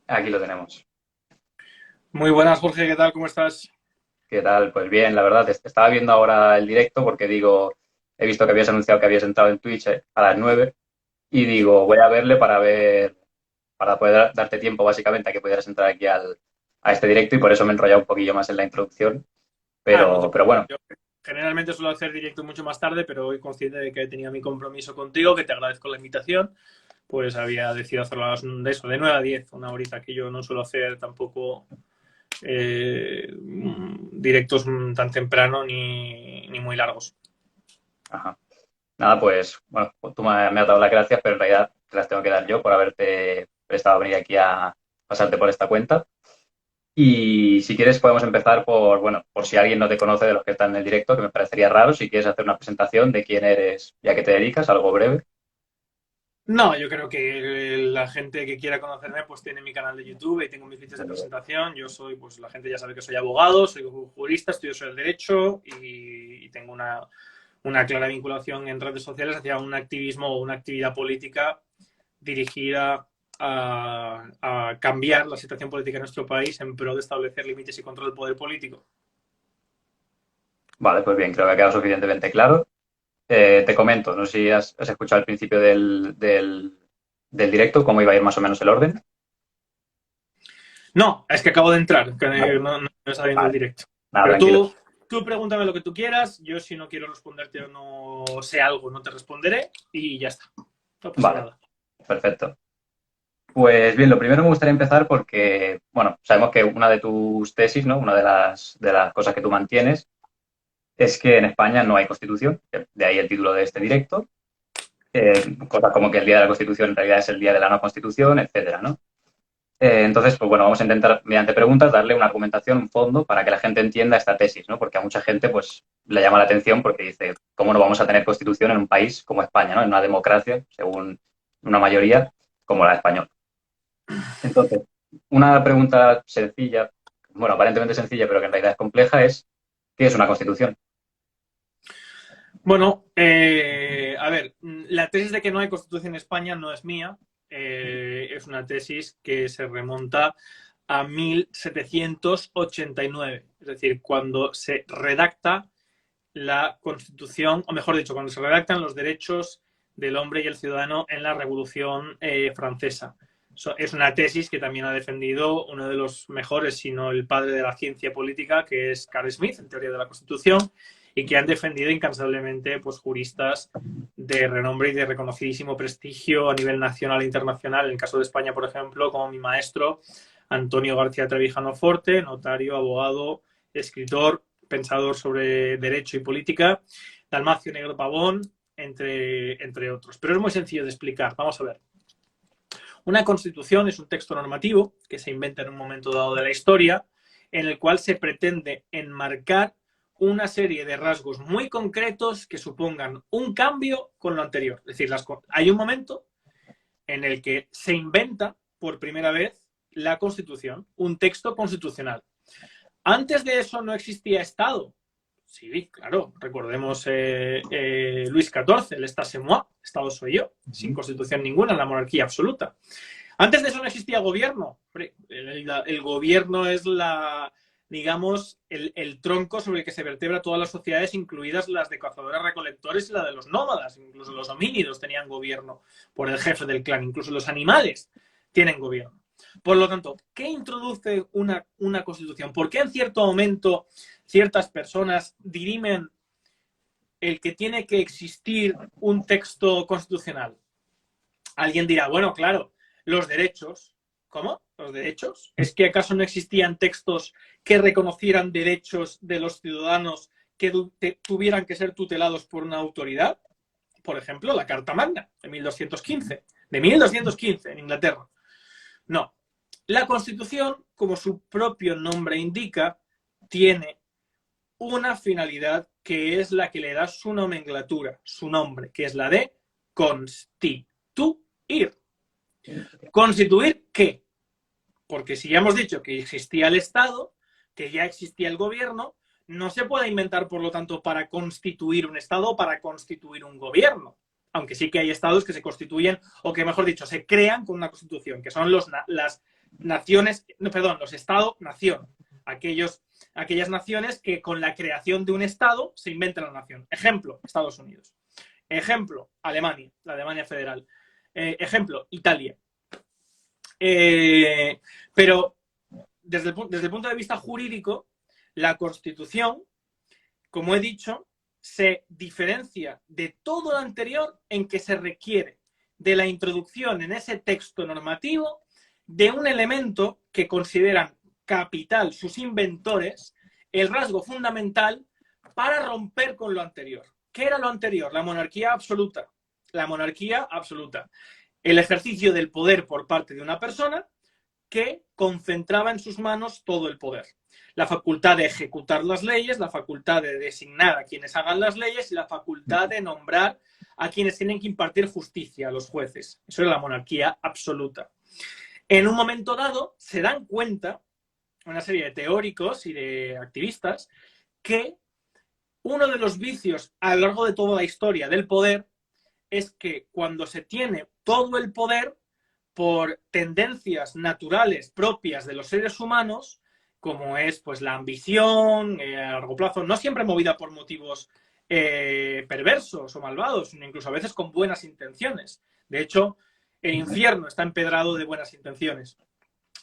Aquí lo tenemos. Muy buenas, Jorge, ¿qué tal? ¿Cómo estás? ¿Qué tal? Pues bien, la verdad, estaba viendo ahora el directo porque digo, he visto que habías anunciado que habías entrado en Twitch a las 9 y digo, voy a verle para ver, para poder darte tiempo básicamente a que pudieras entrar aquí a este directo y por eso me he enrollado un poquillo más en la introducción. No te Pero preocupes. bueno, Yo generalmente suelo hacer directo mucho más tarde, pero hoy consciente de que tenía mi compromiso contigo, que te agradezco la invitación, pues había decidido hacerlo de eso, de 9 a 10, una horita que yo no suelo hacer tampoco directos tan temprano ni muy largos. ajá. Nada, pues bueno, tú me has dado las gracias, pero en realidad te las tengo que dar yo por haberte prestado a venir aquí a pasarte por esta cuenta. Y si quieres podemos empezar por, bueno, por si alguien no te conoce de los que están en el directo, que me parecería raro, si quieres hacer una presentación de quién eres y a qué te dedicas, algo breve. No, yo creo que la gente que quiera conocerme pues tiene mi canal de YouTube y tengo mis vídeos de presentación. Yo soy, pues la gente ya sabe que soy abogado, soy jurista, estudio sobre el derecho y tengo una clara vinculación en redes sociales hacia un activismo o una actividad política dirigida a cambiar la situación política en nuestro país en pro de establecer límites y control del poder político. Vale, pues bien, creo que ha quedado suficientemente claro. Te comento, no sé si has escuchado al principio del directo cómo iba a ir más o menos el orden. No, es que acabo de entrar, que Vale, no está viendo el vale, directo. nada, Pero tranquilo. tú pregúntame lo que tú quieras, yo si no quiero responderte o no sé algo, no te responderé y ya está. No pasa Vale, nada. perfecto. Pues bien, lo primero me gustaría empezar porque, bueno, sabemos que una de tus tesis, ¿no? Una de las cosas que tú mantienes es que en España no hay constitución, de ahí el título de este directo. Cosas como que el día de la Constitución en realidad es el día de la no Constitución, etcétera, ¿no? Entonces, pues bueno, vamos a intentar, mediante preguntas, darle una argumentación, un fondo, para que la gente entienda esta tesis, ¿no? Porque a mucha gente, pues, le llama la atención porque dice, ¿cómo no vamos a tener Constitución en un país como España, ¿no? En una democracia, según una mayoría, como la española. Entonces, una pregunta sencilla, bueno, aparentemente sencilla, pero que en realidad es compleja, es, ¿qué es una Constitución? Bueno, a ver, la tesis de que no hay constitución en España no es mía, es una tesis que se remonta a 1789, es decir, cuando se redacta la Constitución, o mejor dicho, cuando se redactan los derechos del hombre y el ciudadano en la Revolución Francesa. Es una tesis que también ha defendido uno de los mejores, si no el padre de la ciencia política, que es Carl Smith, en teoría de la Constitución, y que han defendido incansablemente pues, juristas de renombre y de reconocidísimo prestigio a nivel nacional e internacional. En el caso de España, por ejemplo, como mi maestro Antonio García Trevijano Forte, notario, abogado, escritor, pensador sobre derecho y política, Dalmacio Negro Pavón, entre otros. Pero es muy sencillo de explicar. Vamos a ver. Una constitución es un texto normativo que se inventa en un momento dado de la historia, en el cual se pretende enmarcar una serie de rasgos muy concretos que supongan un cambio con lo anterior. Es decir, hay un momento en el que se inventa por primera vez la Constitución, un texto constitucional. Antes de eso no existía Estado. Sí, claro, recordemos Luis XIV, el État c'est moi, Estado soy yo, sin constitución ninguna, la monarquía absoluta. Antes de eso no existía gobierno. El gobierno es digamos, el tronco sobre el que se vertebra todas las sociedades, incluidas las de cazadores recolectores y la de los nómadas. Incluso los homínidos tenían gobierno por el jefe del clan, incluso los animales tienen gobierno. Por lo tanto, ¿qué introduce una constitución? ¿Por qué en cierto momento ciertas personas dirimen el que tiene que existir un texto constitucional? Alguien dirá, bueno, claro, los derechos. ¿Cómo? ¿Los derechos? ¿Es que acaso no existían textos que reconocieran derechos de los ciudadanos que tuvieran que ser tutelados por una autoridad? Por ejemplo, la Carta Magna de 1215, de 1215 en Inglaterra. No. La Constitución, como su propio nombre indica, tiene una finalidad que es la que le da su nomenclatura, su nombre, que es la de constituir. ¿Constituir qué? Porque si ya hemos dicho que existía el Estado, que ya existía el gobierno, no se puede inventar, por lo tanto, para constituir un Estado o para constituir un gobierno. Aunque sí que hay estados que se constituyen, o que mejor dicho, se crean con una constitución, que son naciones, no, perdón, los Estado-nación. Aquellas naciones que con la creación de un Estado se inventan la nación. Ejemplo, Estados Unidos. Ejemplo, Alemania, la Alemania federal. Ejemplo, Italia. Pero desde el punto de vista jurídico, la Constitución, como he dicho, se diferencia de todo lo anterior en que se requiere de la introducción en ese texto normativo de un elemento que consideran capital sus inventores, el rasgo fundamental para romper con lo anterior. ¿Qué era lo anterior? La monarquía absoluta. La monarquía absoluta. El ejercicio del poder por parte de una persona que concentraba en sus manos todo el poder. La facultad de ejecutar las leyes, la facultad de designar a quienes hagan las leyes y la facultad de nombrar a quienes tienen que impartir justicia, a los jueces. Eso es la monarquía absoluta. En un momento dado se dan cuenta una serie de teóricos y de activistas que uno de los vicios a lo largo de toda la historia del poder es que cuando se tiene todo el poder por tendencias naturales propias de los seres humanos, como es pues la ambición a largo plazo, no siempre movida por motivos perversos o malvados, sino incluso a veces con buenas intenciones. De hecho, el infierno está empedrado de buenas intenciones.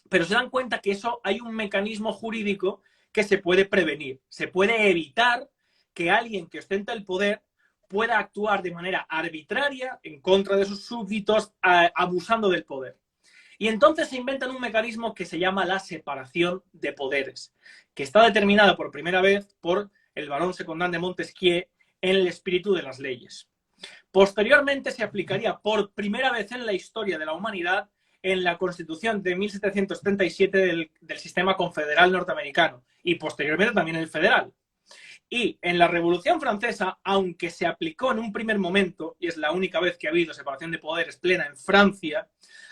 Pero se dan cuenta que eso hay un mecanismo jurídico que se puede prevenir. Se puede evitar que alguien que ostenta el poder pueda actuar de manera arbitraria en contra de sus súbditos, abusando del poder. Y entonces se inventan un mecanismo que se llama la separación de poderes, que está determinada por primera vez por el barón Secondán de Montesquieu en el espíritu de las leyes. Posteriormente se aplicaría por primera vez en la historia de la humanidad en la Constitución de 1737 del sistema confederal norteamericano y posteriormente también en el federal. Y en la Revolución Francesa, aunque se aplicó en un primer momento, y es la única vez que ha habido separación de poderes plena en Francia,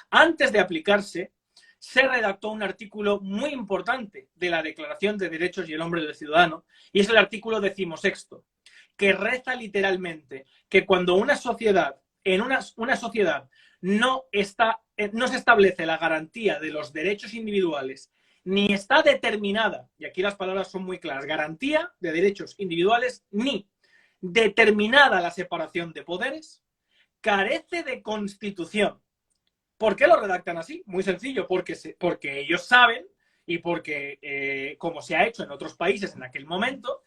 antes de aplicarse, se redactó un artículo muy importante de la Declaración de Derechos y el Hombre del Ciudadano, y es el artículo 16º, que reza literalmente que cuando una sociedad, en una sociedad no se establece la garantía de los derechos individuales, ni está determinada, y aquí las palabras son muy claras, garantía de derechos individuales, ni determinada la separación de poderes, carece de constitución. ¿Por qué lo redactan así? Muy sencillo, porque ellos saben y porque, como se ha hecho en otros países en aquel momento,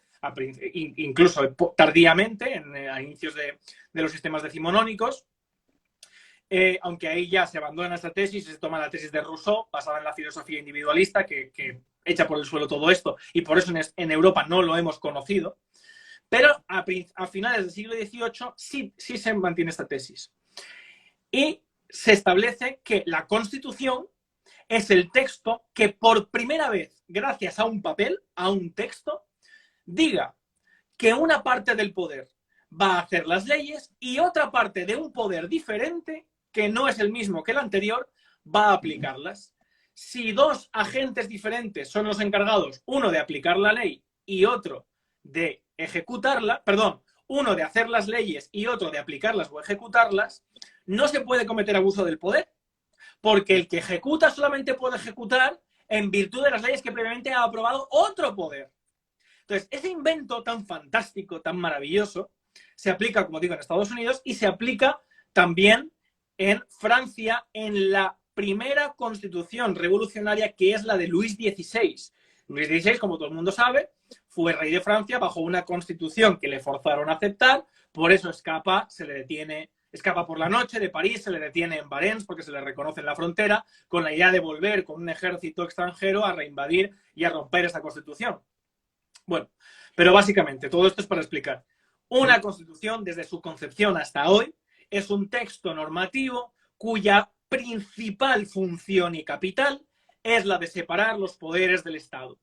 incluso tardíamente, a inicios de los sistemas decimonónicos, aunque ahí ya se abandona esta tesis y se toma la tesis de Rousseau, basada en la filosofía individualista, que echa por el suelo todo esto, y por eso en Europa no lo hemos conocido. Pero a finales del siglo XVIII sí se mantiene esta tesis. Y se establece que la Constitución es el texto que por primera vez, gracias a un papel, a un texto, diga que una parte del poder va a hacer las leyes y otra parte de un poder diferente, que no es el mismo que el anterior, va a aplicarlas. Si dos agentes diferentes son los encargados, uno de aplicar la ley y otro de ejecutarla, perdón, uno de hacer las leyes y otro de aplicarlas o ejecutarlas, no se puede cometer abuso del poder, porque el que ejecuta solamente puede ejecutar en virtud de las leyes que previamente ha aprobado otro poder. Entonces, ese invento tan fantástico, tan maravilloso, se aplica, como digo, en Estados Unidos y se aplica también en Francia en la primera constitución revolucionaria, que es la de Luis XVI. Luis XVI, como todo el mundo sabe, fue rey de Francia bajo una constitución que le forzaron a aceptar, por eso escapa, se le detiene, escapa por la noche de París, se le detiene en Varennes porque se le reconoce en la frontera, con la idea de volver con un ejército extranjero a reinvadir y a romper esta constitución. Bueno, pero básicamente todo esto es para explicar. Una constitución, desde su concepción hasta hoy, es un texto normativo cuya principal función y capital es la de separar los poderes del Estado.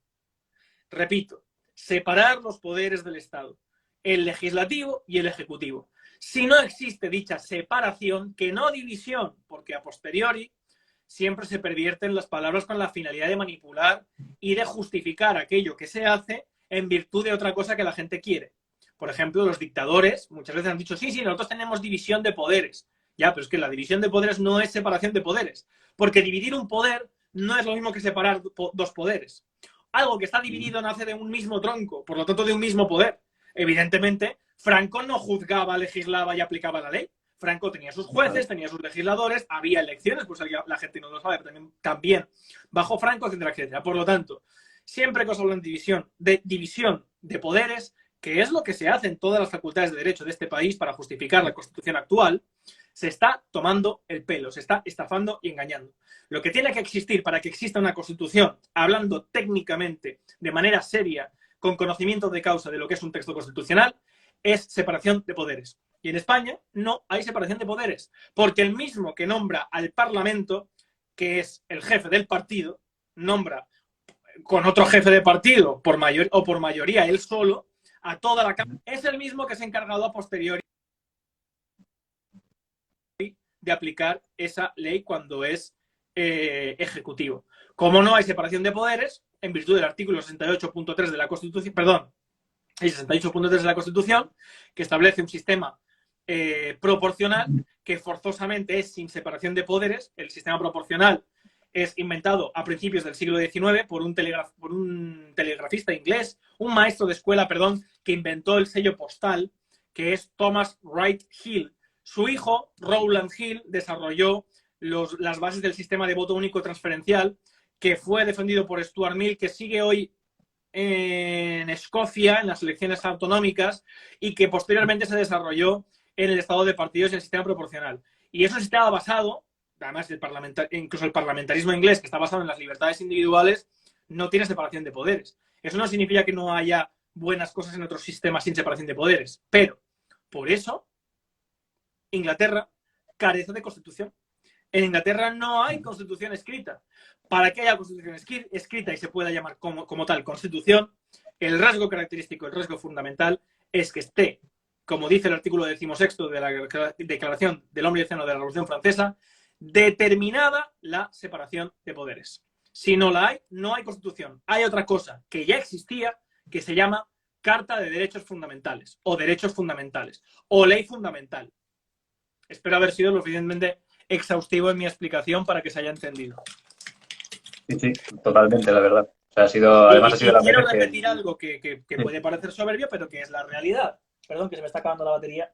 Repito, separar los poderes del Estado, el legislativo y el ejecutivo. Si no existe dicha separación, que no división, porque a posteriori siempre se pervierten las palabras con la finalidad de manipular y de justificar aquello que se hace en virtud de otra cosa que la gente quiere. Por ejemplo, los dictadores muchas veces han dicho, sí, nosotros tenemos división de poderes. Ya, pero es que la división de poderes no es separación de poderes, porque dividir un poder no es lo mismo que separar dos poderes. Algo que está dividido nace de un mismo tronco, por lo tanto de un mismo poder. Evidentemente, Franco no juzgaba, legislaba y aplicaba la ley. Franco tenía sus jueces, tenía sus legisladores, había elecciones, pues la gente no lo sabe, pero también bajo Franco, etcétera, etcétera. Por lo tanto, siempre que os hablo en división de poderes, que es lo que se hace en todas las facultades de derecho de este país para justificar la Constitución actual, se está tomando el pelo, se está estafando y engañando. Lo que tiene que existir para que exista una Constitución, hablando técnicamente, de manera seria, con conocimiento de causa de lo que es un texto constitucional, es separación de poderes. Y en España no hay separación de poderes, porque el mismo que nombra al Parlamento, que es el jefe del partido, nombra con otro jefe de partido por mayoría él solo a toda la Cámara. Es el mismo que se ha encargado a posteriori de aplicar esa ley cuando es ejecutivo. Como no hay separación de poderes, en virtud del artículo 68.3 de la Constitución, perdón, el 68.3 de la Constitución, que establece un sistema proporcional que forzosamente es sin separación de poderes. El sistema proporcional es inventado a principios del siglo XIX por un telegrafista inglés, un maestro de escuela, perdón, que inventó el sello postal, que es Thomas Wright Hill. Su hijo, Rowland Hill, desarrolló las bases del sistema de voto único transferencial, que fue defendido por Stuart Mill, que sigue hoy en Escocia, en las elecciones autonómicas, y que posteriormente se desarrolló en el estado de partidos y el sistema proporcional. Y eso estaba basado, además incluso el parlamentarismo inglés, que está basado en las libertades individuales, no tiene separación de poderes. Eso no significa que no haya buenas cosas en otros sistemas sin separación de poderes, pero por eso Inglaterra carece de constitución. En Inglaterra no hay constitución escrita. Para que haya constitución escrita y se pueda llamar como tal constitución, el rasgo característico, el rasgo fundamental, es que esté, como dice el artículo 16 de la Declaración del Hombre y el Seno de la Revolución Francesa, determinada la separación de poderes. Si no la hay, no hay constitución. Hay otra cosa que ya existía, que se llama Carta de Derechos Fundamentales, o Derechos Fundamentales, o Ley Fundamental. Espero haber sido lo suficientemente exhaustivo en mi explicación para que se haya entendido. Sí, sí, totalmente, la verdad. O sea, además ha sido la quiero repetir algo que puede parecer soberbio, pero que es la realidad. Perdón, que se me está acabando la batería.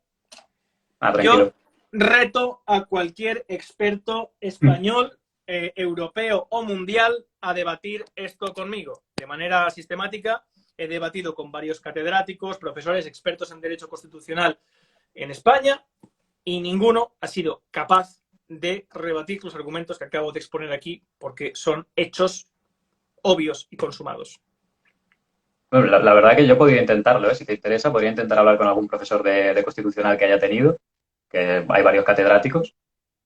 Tranquilo. Yo reto a cualquier experto español, europeo o mundial a debatir esto conmigo. De manera sistemática he debatido con varios catedráticos, profesores, expertos en Derecho Constitucional en España, y ninguno ha sido capaz de rebatir los argumentos que acabo de exponer aquí, porque son hechos obvios y consumados. Bueno, la verdad que yo podría intentarlo, ¿eh? Si te interesa, podría intentar hablar con algún profesor de Constitucional que haya tenido, que hay varios catedráticos,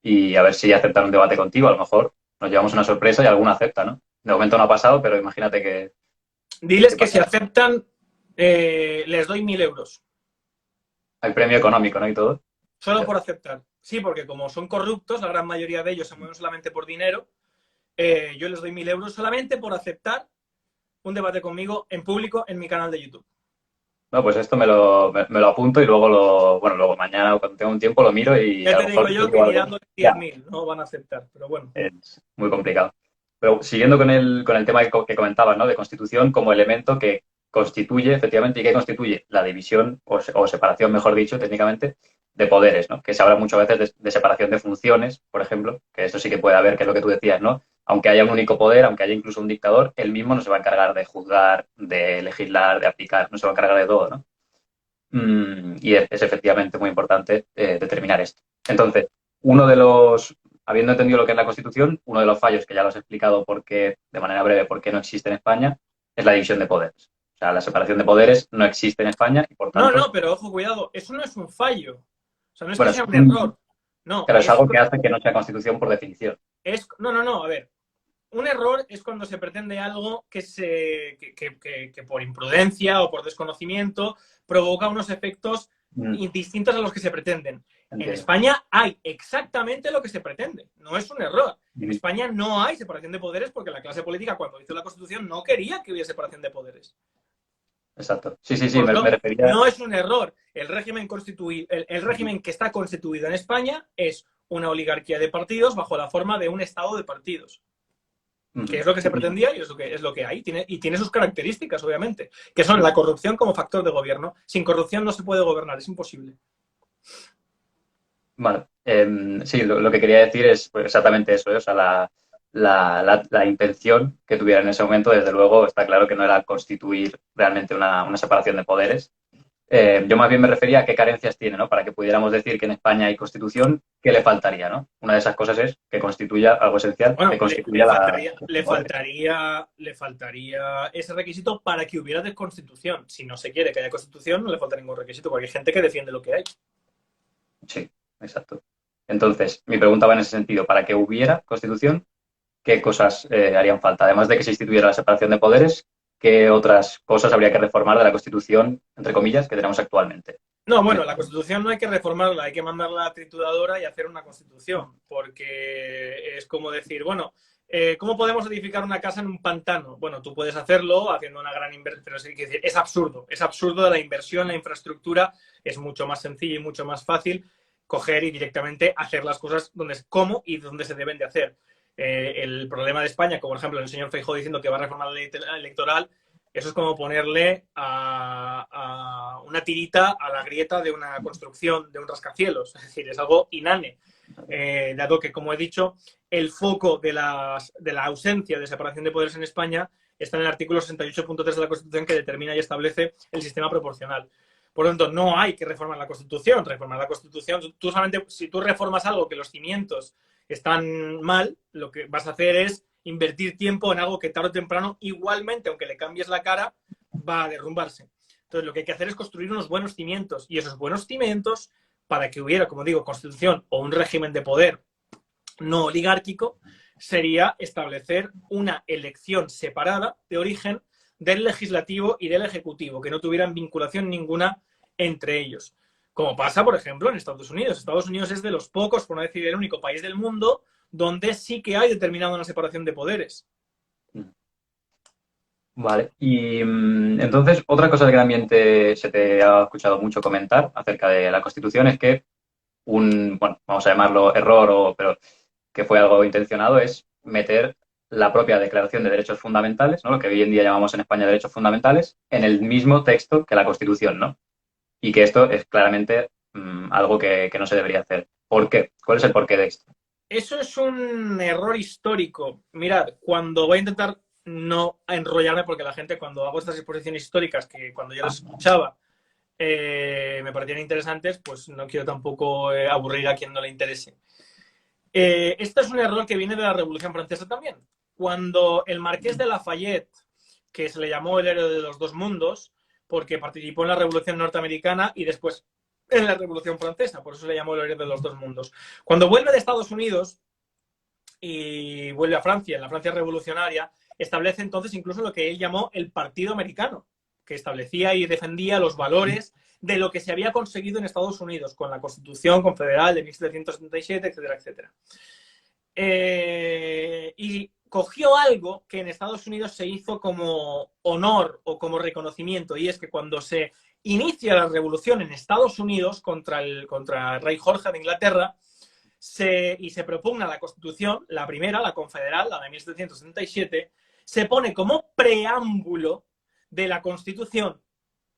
y a ver si aceptan un debate contigo. A lo mejor nos llevamos una sorpresa y alguno acepta, ¿no? De momento no ha pasado, pero imagínate que... Diles que si aceptan, les doy 1.000 euros. Hay premio económico, ¿no? Y todo. Solo por aceptar. Sí, porque como son corruptos, la gran mayoría de ellos se mueven solamente por dinero, yo les doy 1.000 euros solamente por aceptar un debate conmigo en público en mi canal de YouTube. No, pues esto me lo apunto y luego mañana o cuando tenga un tiempo lo miro y Ya a lo te digo mejor yo que mirando 10.000 no van a aceptar, pero bueno. es muy complicado. Pero siguiendo con el tema que comentabas, ¿no? De constitución como elemento que constituye, efectivamente, ¿y qué constituye? La división o separación, mejor dicho, técnicamente, de poderes, ¿no? Que se habla muchas veces de separación de funciones, por ejemplo, que eso sí que puede haber, que es lo que tú decías, ¿no? Aunque haya un único poder, aunque haya incluso un dictador, él mismo no se va a encargar de juzgar, de legislar, de aplicar, no se va a encargar de todo, ¿no? Y es efectivamente muy importante determinar esto. Entonces, habiendo entendido lo que es la Constitución, uno de los fallos que ya lo has explicado de manera breve, por qué no existe en España, es la división de poderes. O sea, la separación de poderes no existe en España y, por tanto... No, pero ojo, cuidado, eso no es un fallo. O sea, no es que sea un error. No, pero es algo que hace que no sea Constitución por definición. No, a ver. Un error es cuando se pretende algo que por imprudencia o por desconocimiento provoca unos efectos distintos a los que se pretenden. Entiendo. En España hay exactamente lo que se pretende. No es un error. En España no hay separación de poderes porque la clase política, cuando hizo la Constitución, no quería que hubiera separación de poderes. Exacto. Sí, me refería... No es un error. El régimen que está constituido en España es una oligarquía de partidos bajo la forma de un estado de partidos. que Ujú. es lo que se pretendía y es lo que hay. Y tiene sus características, obviamente, que son la corrupción como factor de gobierno. Sin corrupción no se puede gobernar, es imposible. Vale. Sí, lo que quería decir es pues, exactamente eso, ¿eh? O sea, la intención que tuviera en ese momento, desde luego, está claro que no era constituir realmente una separación de poderes. Yo más bien me refería a qué carencias tiene, ¿no? Para que pudiéramos decir que en España hay constitución, ¿qué le faltaría, ¿no? Una de esas cosas es que constituya algo esencial, que Bueno, constituya la poderes. le faltaría ese requisito para que hubiera de constitución. Si no se quiere que haya constitución, no le falta ningún requisito, porque hay gente que defiende lo que hay. Sí, exacto. Entonces, mi pregunta va en ese sentido. Para que hubiera constitución, ¿qué cosas harían falta? Además de que se instituyera la separación de poderes, ¿qué otras cosas habría que reformar de la constitución, entre comillas, que tenemos actualmente? No, bueno, la Constitución no hay que reformarla, hay que mandarla a la trituradora y hacer una Constitución, porque es como decir, bueno, ¿cómo podemos edificar una casa en un pantano? Bueno, tú puedes hacerlo haciendo una gran inversión, pero es absurdo de la inversión, la infraestructura, es mucho más sencillo y mucho más fácil coger y directamente hacer las cosas donde es cómo y donde se deben de hacer. El problema de España, como por ejemplo el señor Feijóo diciendo que va a reformar la ley electoral, eso es como ponerle a una tirita a la grieta de una construcción, de un rascacielos. Es decir, es algo inane. Dado que, como he dicho, el foco de la ausencia de separación de poderes en España está en el artículo 68.3 de la Constitución, que determina y establece el sistema proporcional. Por lo tanto, no hay que reformar la Constitución. Reformar la Constitución, tú solamente, si tú reformas algo que los cimientos están mal, lo que vas a hacer es invertir tiempo en algo que tarde o temprano, igualmente, aunque le cambies la cara, va a derrumbarse. Entonces, lo que hay que hacer es construir unos buenos cimientos, y esos buenos cimientos, para que hubiera, como digo, constitución o un régimen de poder no oligárquico, sería establecer una elección separada de origen del legislativo y del ejecutivo, que no tuvieran vinculación ninguna entre ellos. Como pasa, por ejemplo, en Estados Unidos. Estados Unidos es de los pocos, por no decir el único país del mundo, donde sí que hay determinada una separación de poderes. Vale. Y entonces, otra cosa que también se te ha escuchado mucho comentar acerca de la Constitución es que bueno, vamos a llamarlo error, pero que fue algo intencionado, es meter la propia Declaración de Derechos Fundamentales, ¿no? Lo que hoy en día llamamos en España derechos fundamentales, en el mismo texto que la Constitución, ¿no? Y que esto es claramente algo que no se debería hacer. ¿Por qué? ¿Cuál es el porqué de esto? Eso es un error histórico. Mirad, cuando voy a intentar no enrollarme, porque la gente cuando hago estas exposiciones históricas, que cuando yo las escuchaba me parecían interesantes, pues no quiero tampoco aburrir a quien no le interese. Esto es un error que viene de la Revolución Francesa también. Cuando el Marqués de Lafayette, que se le llamó el héroe de los dos mundos, porque participó en la Revolución Norteamericana y después en la Revolución Francesa, por eso se le llamó el héroe de los dos mundos. Cuando vuelve de Estados Unidos y vuelve a Francia, en la Francia revolucionaria, establece entonces incluso lo que él llamó el Partido Americano, que establecía y defendía los valores de lo que se había conseguido en Estados Unidos con la Constitución Confederal de 1777, etcétera, etcétera. Y cogió algo que en Estados Unidos se hizo como honor o como reconocimiento, y es que cuando se inicia la revolución en Estados Unidos contra el rey Jorge de Inglaterra, y se propugna la Constitución, la primera, la confederal, la de 1777, se pone como preámbulo de la Constitución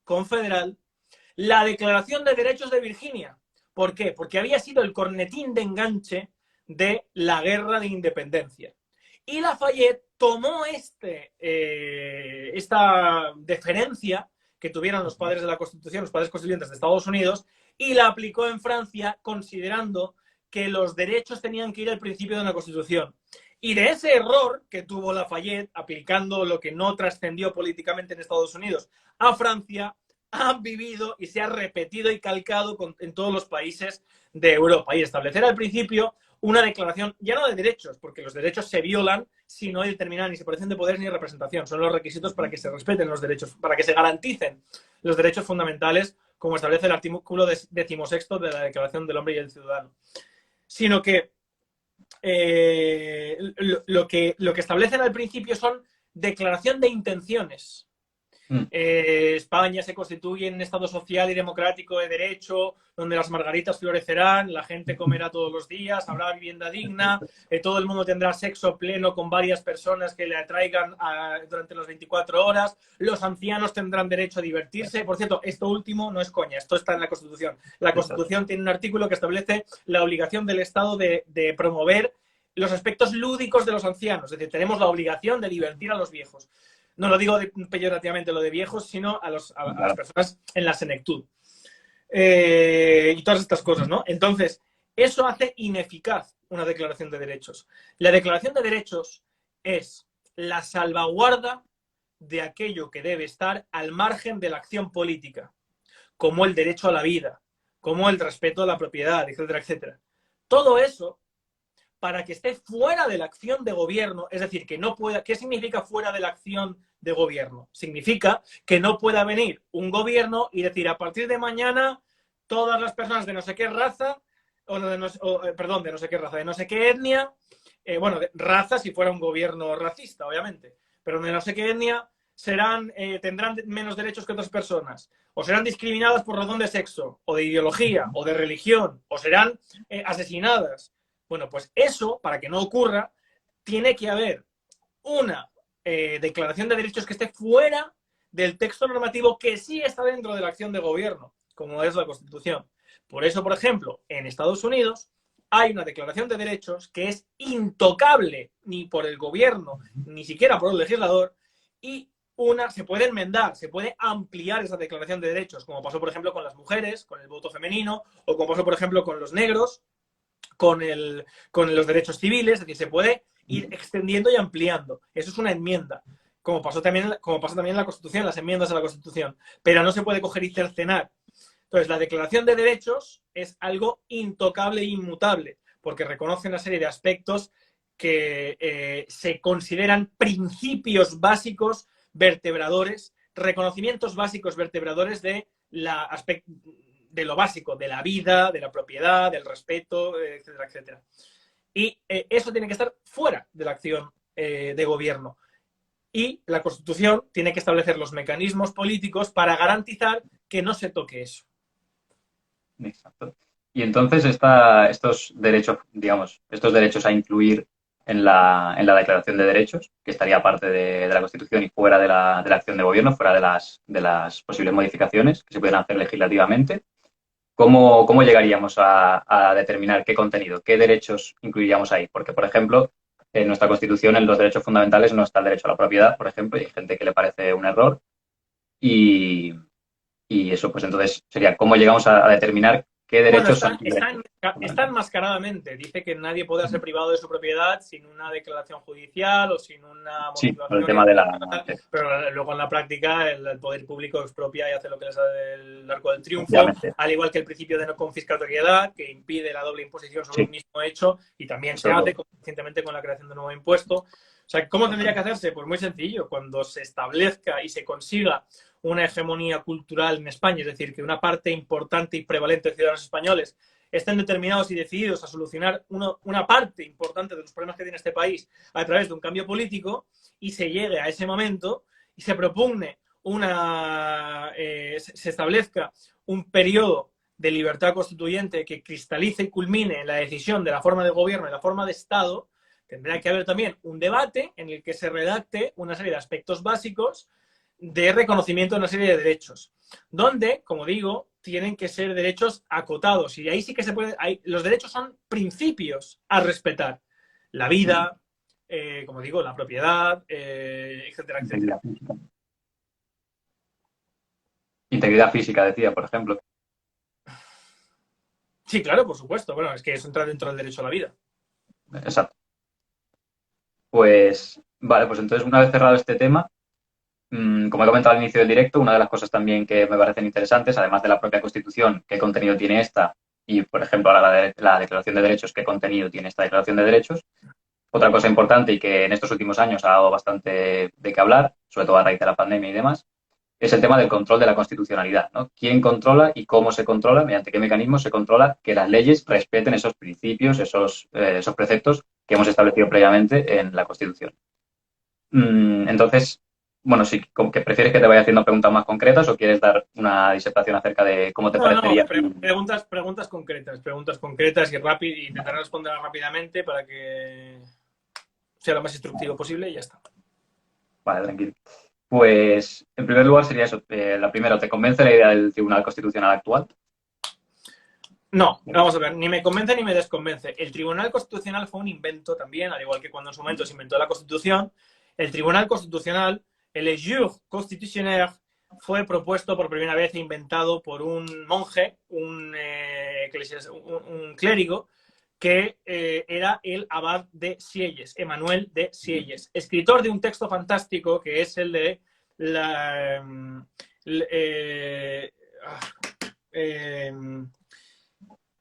confederal la Declaración de Derechos de Virginia. ¿Por qué? Porque había sido el cornetín de enganche de la guerra de independencia. Y Lafayette tomó esta deferencia que tuvieron los padres de la Constitución, los padres constituyentes de Estados Unidos, y la aplicó en Francia considerando que los derechos tenían que ir al principio de una Constitución. Y de ese error que tuvo Lafayette, aplicando lo que no trascendió políticamente en Estados Unidos a Francia, han vivido y se ha repetido y calcado en todos los países de Europa. Y establecer al principio una declaración, ya no de derechos, porque los derechos se violan si no hay determinada ni separación de poderes ni representación. Son los requisitos para que se respeten los derechos, para que se garanticen los derechos fundamentales, como establece el artículo 16 de la Declaración del Hombre y el Ciudadano. Sino que lo que establecen al principio son declaración de intenciones. Mm. España se constituye en un Estado social y democrático de derecho, donde las margaritas florecerán, la gente comerá todos los días, habrá vivienda digna, todo el mundo tendrá sexo pleno con varias personas que le atraigan durante las 24 horas, los ancianos tendrán derecho a divertirse. Por cierto, esto último no es coña, esto está en la Constitución. La Constitución tiene un artículo que establece la obligación del Estado de promover los aspectos lúdicos de los ancianos, es decir, tenemos la obligación de divertir a los viejos. No lo digo peyorativamente lo de viejos, sino a las personas en la senectud. Y todas estas cosas, ¿no? Entonces, eso hace ineficaz una declaración de derechos. La declaración de derechos es la salvaguarda de aquello que debe estar al margen de la acción política, como el derecho a la vida, como el respeto a la propiedad, etcétera, etcétera. Todo eso, para que esté fuera de la acción de gobierno, es decir, que no pueda. ¿Qué significa fuera de la acción de gobierno? Significa que no pueda venir un gobierno y decir, a partir de mañana, todas las personas de no sé qué raza, de no sé qué raza, de no sé qué etnia, bueno, de raza si fuera un gobierno racista, obviamente, pero de no sé qué etnia tendrán menos derechos que otras personas, o serán discriminadas por razón de sexo, o de ideología, o de religión, o serán asesinadas. Bueno, pues eso, para que no ocurra, tiene que haber una declaración de derechos que esté fuera del texto normativo que sí está dentro de la acción de gobierno, como es la Constitución. Por eso, por ejemplo, en Estados Unidos hay una declaración de derechos que es intocable ni por el gobierno, ni siquiera por el legislador, y se puede enmendar, se puede ampliar esa declaración de derechos, como pasó, por ejemplo, con las mujeres, con el voto femenino, o como pasó, por ejemplo, con los negros, con los derechos civiles, es decir, se puede ir extendiendo y ampliando. Eso es una enmienda, como pasa también en la Constitución, las enmiendas a la Constitución, pero no se puede coger y cercenar. Entonces, la Declaración de Derechos es algo intocable e inmutable, porque reconoce una serie de aspectos que se consideran principios básicos vertebradores, reconocimientos básicos vertebradores de lo básico, de la vida, de la propiedad, del respeto, etcétera, etcétera. Y eso tiene que estar fuera de la acción de gobierno. Y la Constitución tiene que establecer los mecanismos políticos para garantizar que no se toque eso. Exacto. Y entonces estos derechos, digamos, estos derechos a incluir en la Declaración de Derechos, que estaría parte de la Constitución y fuera de la acción de gobierno, fuera de las posibles modificaciones que se pueden hacer legislativamente, ¿cómo llegaríamos a determinar qué contenido, qué derechos incluiríamos ahí? Porque, por ejemplo, en nuestra Constitución, en los derechos fundamentales, no está el derecho a la propiedad, por ejemplo, y hay gente que le parece un error. Y eso, pues entonces sería cómo llegamos a determinar qué Bueno, derechos son está enmascaradamente. Dice que nadie puede ser privado de su propiedad sin una declaración judicial o sin una Sí, por el motivación. tema de la... Pero luego en la práctica el poder público expropia y hace lo que le sale del arco del triunfo, Obviamente. al igual que el principio de no confiscatoriedad, que impide la doble imposición sobre un mismo hecho, y también se hace recientemente con la creación de un nuevo impuesto. O sea, ¿cómo tendría que hacerse? Pues muy sencillo. Cuando se establezca y se consiga una hegemonía cultural en España, es decir, que una parte importante y prevalente de ciudadanos españoles estén determinados y decididos a solucionar una parte importante de los problemas que tiene este país a través de un cambio político, y se llegue a ese momento y se propugne se establezca un periodo de libertad constituyente que cristalice y culmine en la decisión de la forma de gobierno y la forma de Estado, tendrá que haber también un debate en el que se redacte una serie de aspectos básicos de reconocimiento de una serie de derechos, donde, como digo, tienen que ser derechos acotados. Y ahí sí que se puede... los derechos son principios a respetar. La vida, como digo, la propiedad, etcétera, etcétera. Integridad física, decía, por ejemplo. Sí, claro, por supuesto. Bueno, es que eso entra dentro del derecho a la vida. Exacto. Pues, vale, pues entonces una vez cerrado este tema, como he comentado al inicio del directo, una de las cosas también que me parecen interesantes, además de la propia Constitución, qué contenido tiene esta, y, por ejemplo, ahora la Declaración de Derechos, qué contenido tiene esta Declaración de Derechos. Otra cosa importante y que en estos últimos años ha dado bastante de qué hablar, sobre todo a raíz de la pandemia y demás, es el tema del control de la constitucionalidad, ¿no? ¿Quién controla y cómo se controla, mediante qué mecanismos se controla que las leyes respeten esos principios, esos preceptos que hemos establecido previamente en la Constitución? Entonces, bueno, sí, como que prefieres que te vaya haciendo preguntas más concretas o quieres dar una disertación acerca de cómo te No, parecería. preguntas concretas y rápido, y intentar responderlas rápidamente para que sea lo más instructivo posible y ya está. Vale, tranquilo. Pues, en primer lugar sería eso. La primera, ¿te convence la idea del Tribunal Constitucional actual? No, vamos a ver, ni me convence ni me desconvence. El Tribunal Constitucional fue un invento también, al igual que cuando en su momento se inventó la Constitución. El Tribunal Constitucional, el Jour Constitutionnel, fue propuesto por primera vez e inventado por un monje, un clérigo, que era el abad de Sieyes, Emmanuel de Sieyes, escritor de un texto fantástico que es el de la,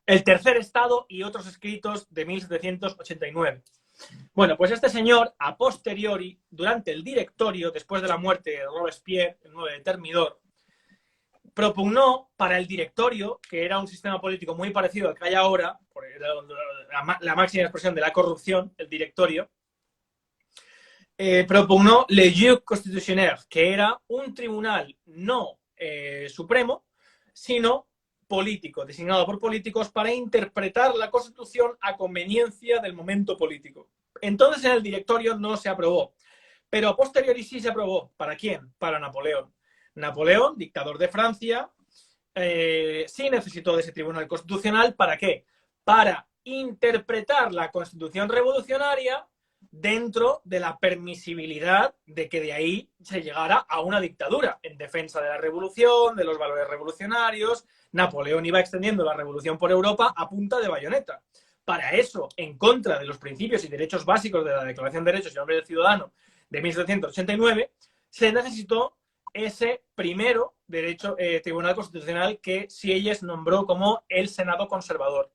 el tercer estado y otros escritos de 1789. Bueno, pues este señor, a posteriori, durante el directorio, después de la muerte de Robespierre, el 9 de Termidor, propugnó para el directorio, que era un sistema político muy parecido al que hay ahora, la máxima expresión de la corrupción, el directorio, propugnó le juge constitutionnel, que era un tribunal no supremo, sino político, designado por políticos para interpretar la Constitución a conveniencia del momento político. Entonces en el directorio no se aprobó, pero a posteriori sí se aprobó. ¿Para quién? Para Napoleón. Napoleón, dictador de Francia, sí necesitó de ese tribunal constitucional. ¿Para qué? Para interpretar la Constitución revolucionaria dentro de la permisibilidad de que de ahí se llegara a una dictadura en defensa de la revolución, de los valores revolucionarios. Napoleón iba extendiendo la revolución por Europa a punta de bayoneta. Para eso, en contra de los principios y derechos básicos de la Declaración de Derechos y Deberes del Ciudadano de 1789, se necesitó ese primero Tribunal Constitucional que Sieyes nombró como el Senado Conservador.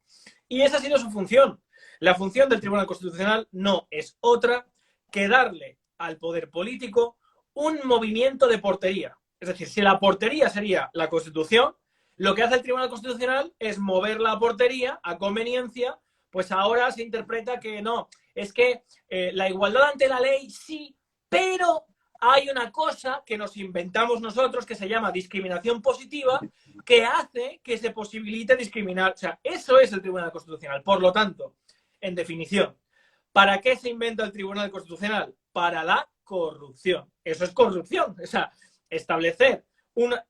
Y esa ha sido su función. La función del Tribunal Constitucional no es otra que darle al poder político un movimiento de portería. Es decir, si la portería sería la Constitución, lo que hace el Tribunal Constitucional es mover la portería a conveniencia. Pues ahora se interpreta que no, es que la igualdad ante la ley sí, pero hay una cosa que nos inventamos nosotros que se llama discriminación positiva, que hace que se posibilite discriminar. O sea, eso es el Tribunal Constitucional. Por lo tanto, en definición, ¿para qué se inventa el Tribunal Constitucional? Para la corrupción. Eso es corrupción. O sea, establecer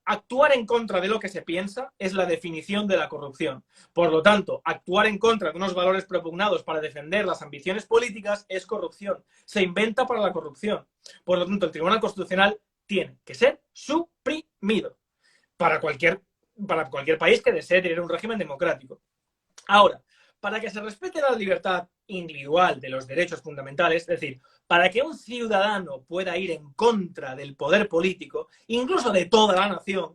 actuar en contra de lo que se piensa es la definición de la corrupción. Por lo tanto, actuar en contra de unos valores propugnados para defender las ambiciones políticas es corrupción. Se inventa para la corrupción. Por lo tanto, el Tribunal Constitucional tiene que ser suprimido para cualquier país que desee tener un régimen democrático. Ahora, para que se respete la libertad individual de los derechos fundamentales, es decir, para que un ciudadano pueda ir en contra del poder político, incluso de toda la nación,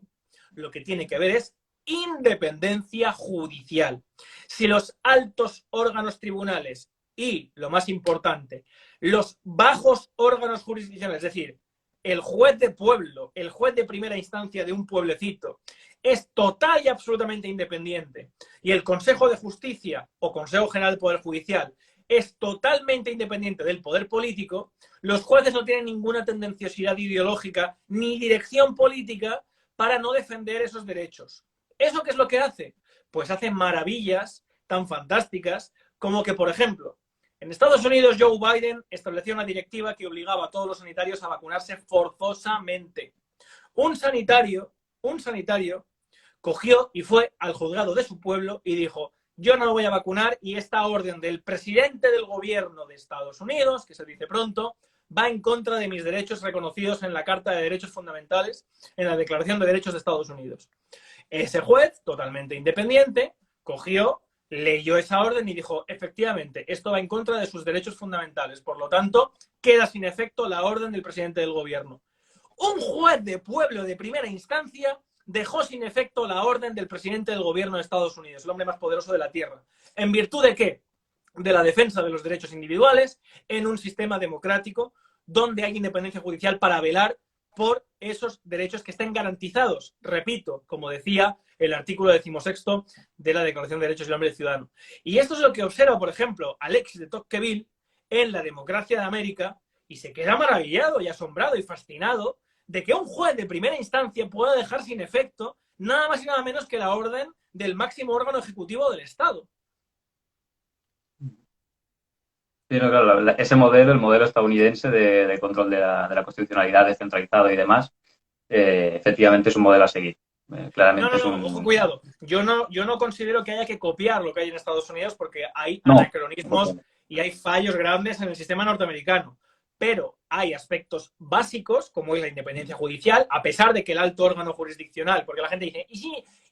lo que tiene que ver es independencia judicial. Si los altos órganos tribunales y, lo más importante, los bajos órganos jurisdiccionales, es decir, el juez de pueblo, el juez de primera instancia de un pueblecito, es total y absolutamente independiente, y el Consejo de Justicia o Consejo General del Poder Judicial es totalmente independiente del poder político, los jueces no tienen ninguna tendenciosidad ideológica ni dirección política para no defender esos derechos. ¿Eso qué es lo que hace? Pues hace maravillas tan fantásticas como que, por ejemplo, en Estados Unidos Joe Biden estableció una directiva que obligaba a todos los sanitarios a vacunarse forzosamente. Un sanitario cogió y fue al juzgado de su pueblo y dijo: yo no lo voy a vacunar, y esta orden del presidente del gobierno de Estados Unidos, que se dice pronto, va en contra de mis derechos reconocidos en la Carta de Derechos Fundamentales, en la Declaración de Derechos de Estados Unidos. Ese juez, totalmente independiente, cogió, leyó esa orden y dijo: efectivamente, esto va en contra de sus derechos fundamentales, por lo tanto, queda sin efecto la orden del presidente del gobierno. Un juez de pueblo de primera instancia dejó sin efecto la orden del presidente del gobierno de Estados Unidos, el hombre más poderoso de la Tierra. ¿En virtud de qué? De la defensa de los derechos individuales en un sistema democrático donde hay independencia judicial para velar por esos derechos que estén garantizados. Repito, como decía el artículo 16 de la Declaración de Derechos del Hombre y del Ciudadano. Y esto es lo que observa, por ejemplo, Alexis de Tocqueville en La democracia de América, y se queda maravillado y asombrado y fascinado de que un juez de primera instancia pueda dejar sin efecto nada más y nada menos que la orden del máximo órgano ejecutivo del Estado. Sí, no, claro, ese modelo, el modelo estadounidense de control de la constitucionalidad descentralizado y demás, efectivamente es un modelo a seguir. No, Claramente no, es no, ojo, un... cuidado. Yo no considero que haya que copiar lo que hay en Estados Unidos porque hay No, anacronismos y hay fallos grandes en el sistema norteamericano. Pero hay aspectos básicos, como es la independencia judicial, a pesar de que el alto órgano jurisdiccional, porque la gente dice,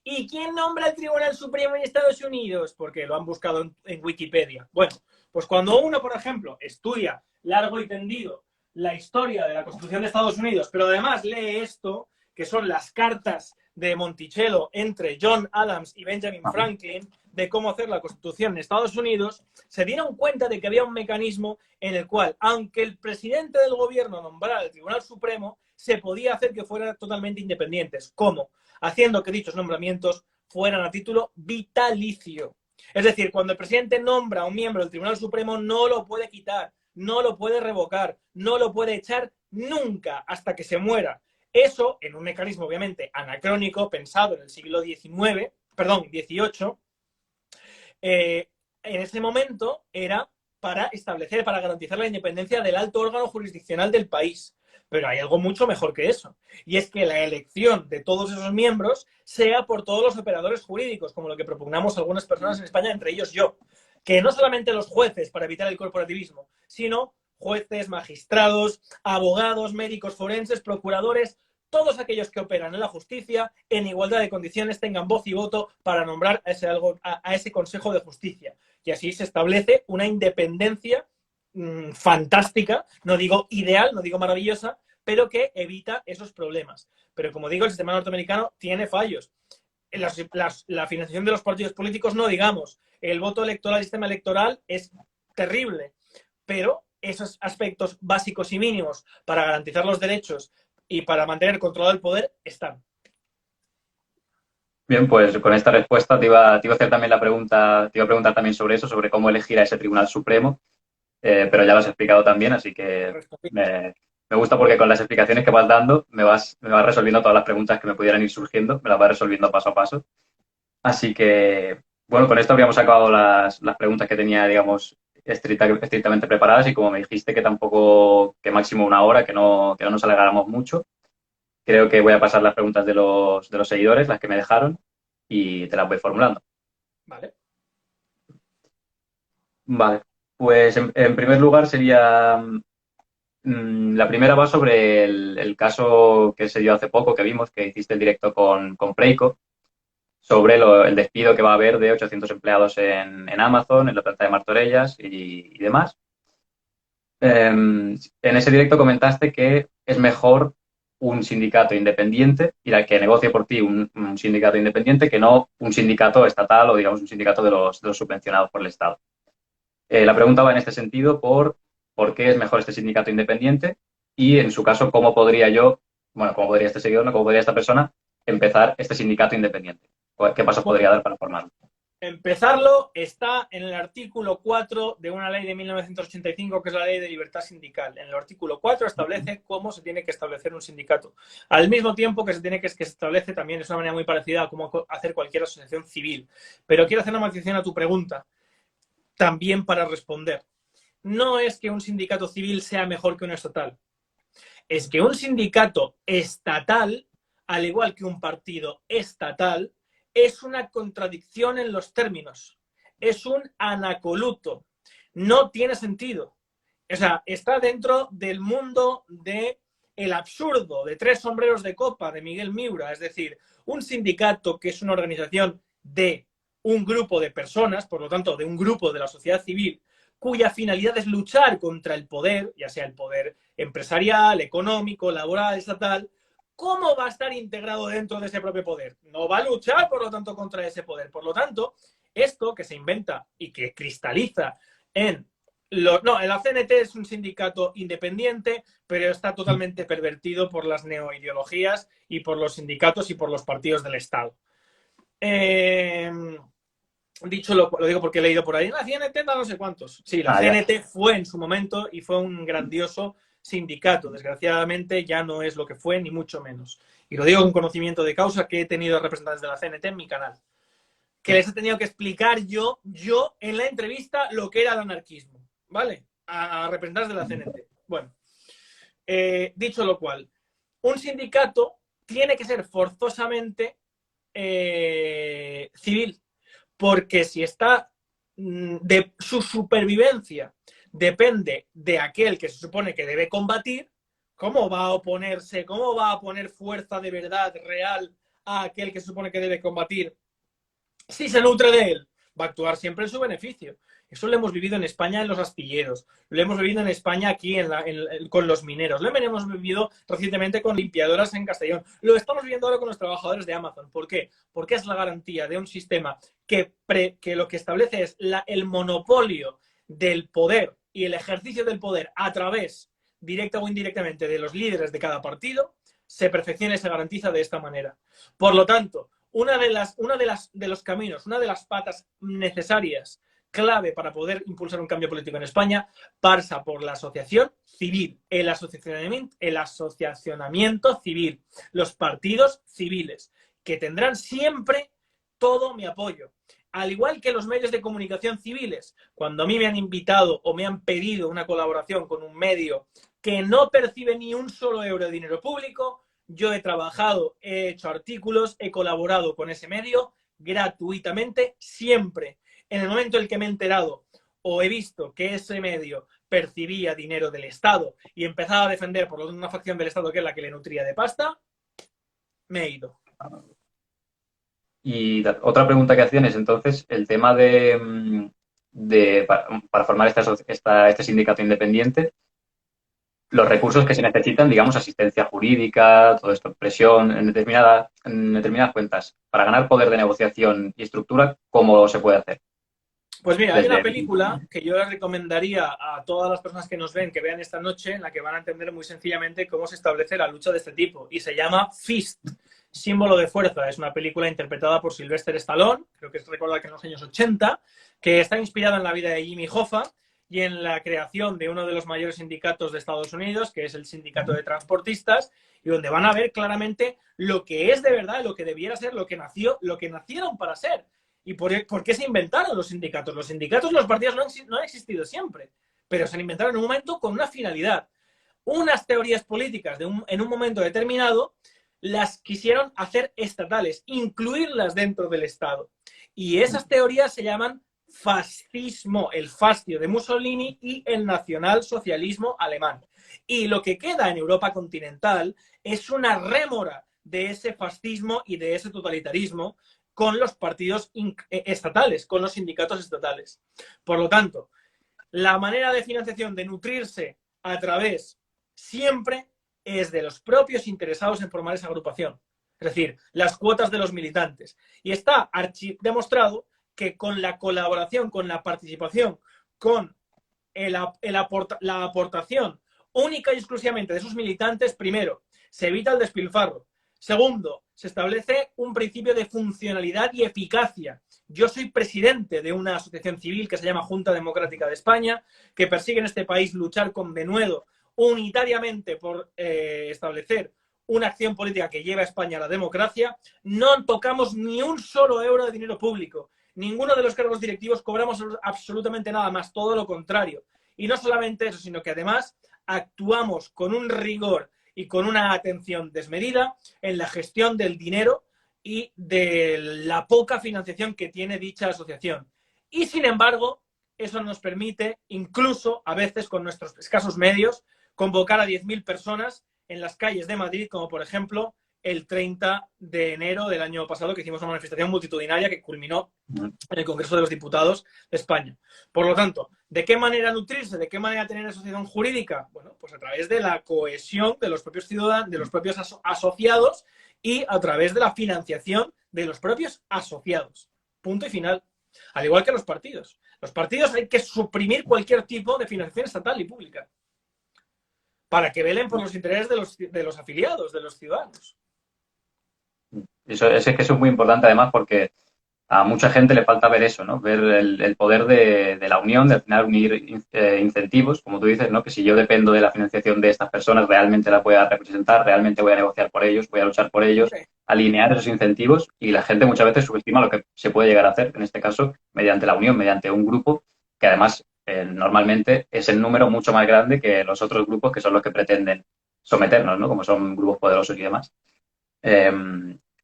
¿y quién nombra el Tribunal Supremo en Estados Unidos? Porque lo han buscado en Wikipedia. Bueno, pues cuando uno, por ejemplo, estudia largo y tendido la historia de la Constitución de Estados Unidos, pero además lee esto, que son las cartas de Monticello entre John Adams y Benjamin Franklin de cómo hacer la Constitución en Estados Unidos, se dieron cuenta de que había un mecanismo en el cual, aunque el presidente del gobierno nombrara el Tribunal Supremo, se podía hacer que fueran totalmente independientes. ¿Cómo? Haciendo que dichos nombramientos fueran a título vitalicio. Es decir, cuando el presidente nombra a un miembro del Tribunal Supremo, no lo puede quitar, no lo puede revocar, no lo puede echar nunca hasta que se muera. Eso, en un mecanismo obviamente anacrónico, pensado en el siglo XVIII, en ese momento era para establecer, para garantizar la independencia del alto órgano jurisdiccional del país. Pero hay algo mucho mejor que eso, y es que la elección de todos esos miembros sea por todos los operadores jurídicos, como lo que propugnamos algunas personas en España, entre ellos yo. Que no solamente los jueces para evitar el corporativismo, sino jueces, magistrados, abogados, médicos forenses, procuradores, todos aquellos que operan en la justicia en igualdad de condiciones tengan voz y voto para nombrar a ese Consejo de Justicia. Y así se establece una independencia fantástica, no digo ideal, no digo maravillosa, pero que evita esos problemas. Pero como digo, el sistema norteamericano tiene fallos. La financiación de los partidos políticos, no digamos. El voto electoral, el sistema electoral es terrible, pero esos aspectos básicos y mínimos para garantizar los derechos y para mantener controlado el poder están. bien, pues con esta respuesta te iba a hacer también la pregunta, te iba a preguntar también sobre eso, sobre cómo elegir a ese Tribunal Supremo, pero ya lo has explicado también, así que me gusta porque con las explicaciones que vas dando me vas resolviendo todas las preguntas que me pudieran ir surgiendo, me las vas resolviendo paso a paso. Así que, bueno, con esto habríamos acabado las preguntas que tenía, digamos, estrictamente preparadas y como me dijiste que tampoco, que máximo una hora, que no nos alargáramos mucho, creo que voy a pasar las preguntas de los seguidores, las que me dejaron, y te las voy formulando. Vale. Vale, pues en primer lugar sería, la primera va sobre el caso que se dio hace poco, que vimos, que hiciste el directo con Preiko, sobre el despido que va a haber de 800 empleados en Amazon, en la planta de Martorellas y demás. En ese directo comentaste que es mejor un sindicato independiente y la que negocie por ti un sindicato independiente que no un sindicato estatal o, digamos, un sindicato de los subvencionados por el Estado. La pregunta va en este sentido por qué es mejor este sindicato independiente y, en su caso, cómo podría yo, bueno, cómo podría este seguidor, no, cómo podría esta persona empezar este sindicato independiente. ¿Qué pasos Bueno, podría dar para formarlo? empezarlo está en el artículo 4 de una ley de 1985, que es la Ley de Libertad Sindical. En el artículo 4 establece cómo se tiene que establecer un sindicato. Al mismo tiempo que se establece también, es una manera muy parecida a cómo hacer cualquier asociación civil. Pero quiero hacer una matización a tu pregunta, también para responder. No es que un sindicato civil sea mejor que un estatal. Es que un sindicato estatal, al igual que un partido estatal, es una contradicción en los términos. Es un anacoluto. No tiene sentido. O sea, está dentro del mundo de el absurdo de Tres sombreros de copa de Miguel Miura. Es decir, un sindicato que es una organización de un grupo de personas, por lo tanto, de un grupo de la sociedad civil, cuya finalidad es luchar contra el poder, ya sea el poder empresarial, económico, laboral, estatal. ¿Cómo va a estar integrado dentro de ese propio poder? No va a luchar, por lo tanto, contra ese poder. Por lo tanto, esto que se inventa y que cristaliza en la CNT es un sindicato independiente, pero está totalmente pervertido por las neoideologías y por los sindicatos y por los partidos del Estado. Dicho lo digo porque he leído por ahí, la CNT no sé cuántos. Sí, la Ah, ya. CNT fue en su momento y fue un grandioso sindicato. Desgraciadamente ya no es lo que fue, ni mucho menos. Y lo digo con conocimiento de causa, que he tenido representantes de la CNT en mi canal, que les he tenido que explicar yo en la entrevista lo que era el anarquismo, ¿vale? A representantes de la CNT. Bueno, dicho lo cual, un sindicato tiene que ser forzosamente civil, porque si está de su supervivencia depende de aquel que se supone que debe combatir, ¿cómo va a oponerse, cómo va a poner fuerza de verdad real a aquel que se supone que debe combatir si se nutre de él? Va a actuar siempre en su beneficio. Eso lo hemos vivido en España en los astilleros, lo hemos vivido en España aquí con los mineros, lo hemos vivido recientemente con limpiadoras en Castellón, lo estamos viviendo ahora con los trabajadores de Amazon. ¿Por qué? Porque es la garantía de un sistema que lo que establece es el monopolio del poder y el ejercicio del poder a través, directa o indirectamente, de los líderes de cada partido, se perfecciona y se garantiza de esta manera. Por lo tanto, de los caminos, una de las patas necesarias, clave para poder impulsar un cambio político en España, pasa por la asociación civil, el asociacionamiento civil, los partidos civiles, que tendrán siempre todo mi apoyo. Al igual que los medios de comunicación civiles, cuando a mí me han invitado o me han pedido una colaboración con un medio que no percibe ni un solo euro de dinero público, yo he trabajado, he hecho artículos, he colaborado con ese medio gratuitamente, siempre. En el momento en el que me he enterado o he visto que ese medio percibía dinero del Estado y empezaba a defender por una facción del Estado que es la que le nutría de pasta, me he ido. Y otra pregunta que hacían es entonces el tema para formar este sindicato independiente, los recursos que se necesitan, digamos, asistencia jurídica, todo esto, presión en determinadas cuentas, para ganar poder de negociación y estructura, ¿cómo se puede hacer? Pues mira, hay una película que yo les recomendaría a todas las personas que nos ven, que vean esta noche, en la que van a entender muy sencillamente cómo se establece la lucha de este tipo. Y se llama Fist, símbolo de fuerza. Es una película interpretada por Sylvester Stallone, creo que es recordar que en los años 80, que está inspirada en la vida de Jimmy Hoffa y en la creación de uno de los mayores sindicatos de Estados Unidos, que es el Sindicato de Transportistas, y donde van a ver claramente lo que es de verdad, lo que debiera ser, lo que nacieron para ser. ¿Y por qué se inventaron los sindicatos? Los sindicatos, los partidos no han existido siempre, pero se han inventado en un momento con una finalidad. Unas teorías políticas en un momento determinado las quisieron hacer estatales, incluirlas dentro del Estado. Y esas teorías se llaman fascismo, el fascio de Mussolini y el nacionalsocialismo alemán. Y lo que queda en Europa continental es una rémora de ese fascismo y de ese totalitarismo con los partidos estatales, con los sindicatos estatales. Por lo tanto, la manera de financiación, de nutrirse a través siempre es de los propios interesados en formar esa agrupación. Es decir, las cuotas de los militantes. Y está demostrado que con la colaboración, con la participación, con la aportación única y exclusivamente de sus militantes, primero, se evita el despilfarro. Segundo, se establece un principio de funcionalidad y eficacia. Yo soy presidente de una asociación civil que se llama Junta Democrática de España, que persigue en este país luchar con denuedo unitariamente por establecer una acción política que lleve a España a la democracia. No tocamos ni un solo euro de dinero público. Ninguno de los cargos directivos cobramos absolutamente nada más, todo lo contrario. Y no solamente eso, sino que además actuamos con un rigor y con una atención desmedida en la gestión del dinero y de la poca financiación que tiene dicha asociación. Y sin embargo, eso nos permite, incluso a veces con nuestros escasos medios, convocar a 10.000 personas en las calles de Madrid, como por ejemplo el 30 de enero del año pasado, que hicimos una manifestación multitudinaria que culminó en el Congreso de los Diputados de España. Por lo tanto, ¿de qué manera nutrirse? ¿De qué manera tener asociación jurídica? Bueno, pues a través de la cohesión de los propios ciudadanos, de los propios asociados y a través de la financiación de los propios asociados. Punto y final. Al igual que los partidos. Los partidos hay que suprimir cualquier tipo de financiación estatal y pública para que velen por los intereses de los afiliados, de los ciudadanos. Es que eso es muy importante además porque a mucha gente le falta ver eso, ¿no? Ver el poder de la unión, de al final unir incentivos, como tú dices, ¿no? Que si yo dependo de la financiación de estas personas, realmente las voy a representar, realmente voy a negociar por ellos, voy a luchar por ellos, Sí. alinear esos incentivos y la gente muchas veces subestima lo que se puede llegar a hacer, en este caso, mediante la unión, mediante un grupo que además normalmente es el número mucho más grande que los otros grupos que son los que pretenden someternos, ¿no? Como son grupos poderosos y demás. Eh,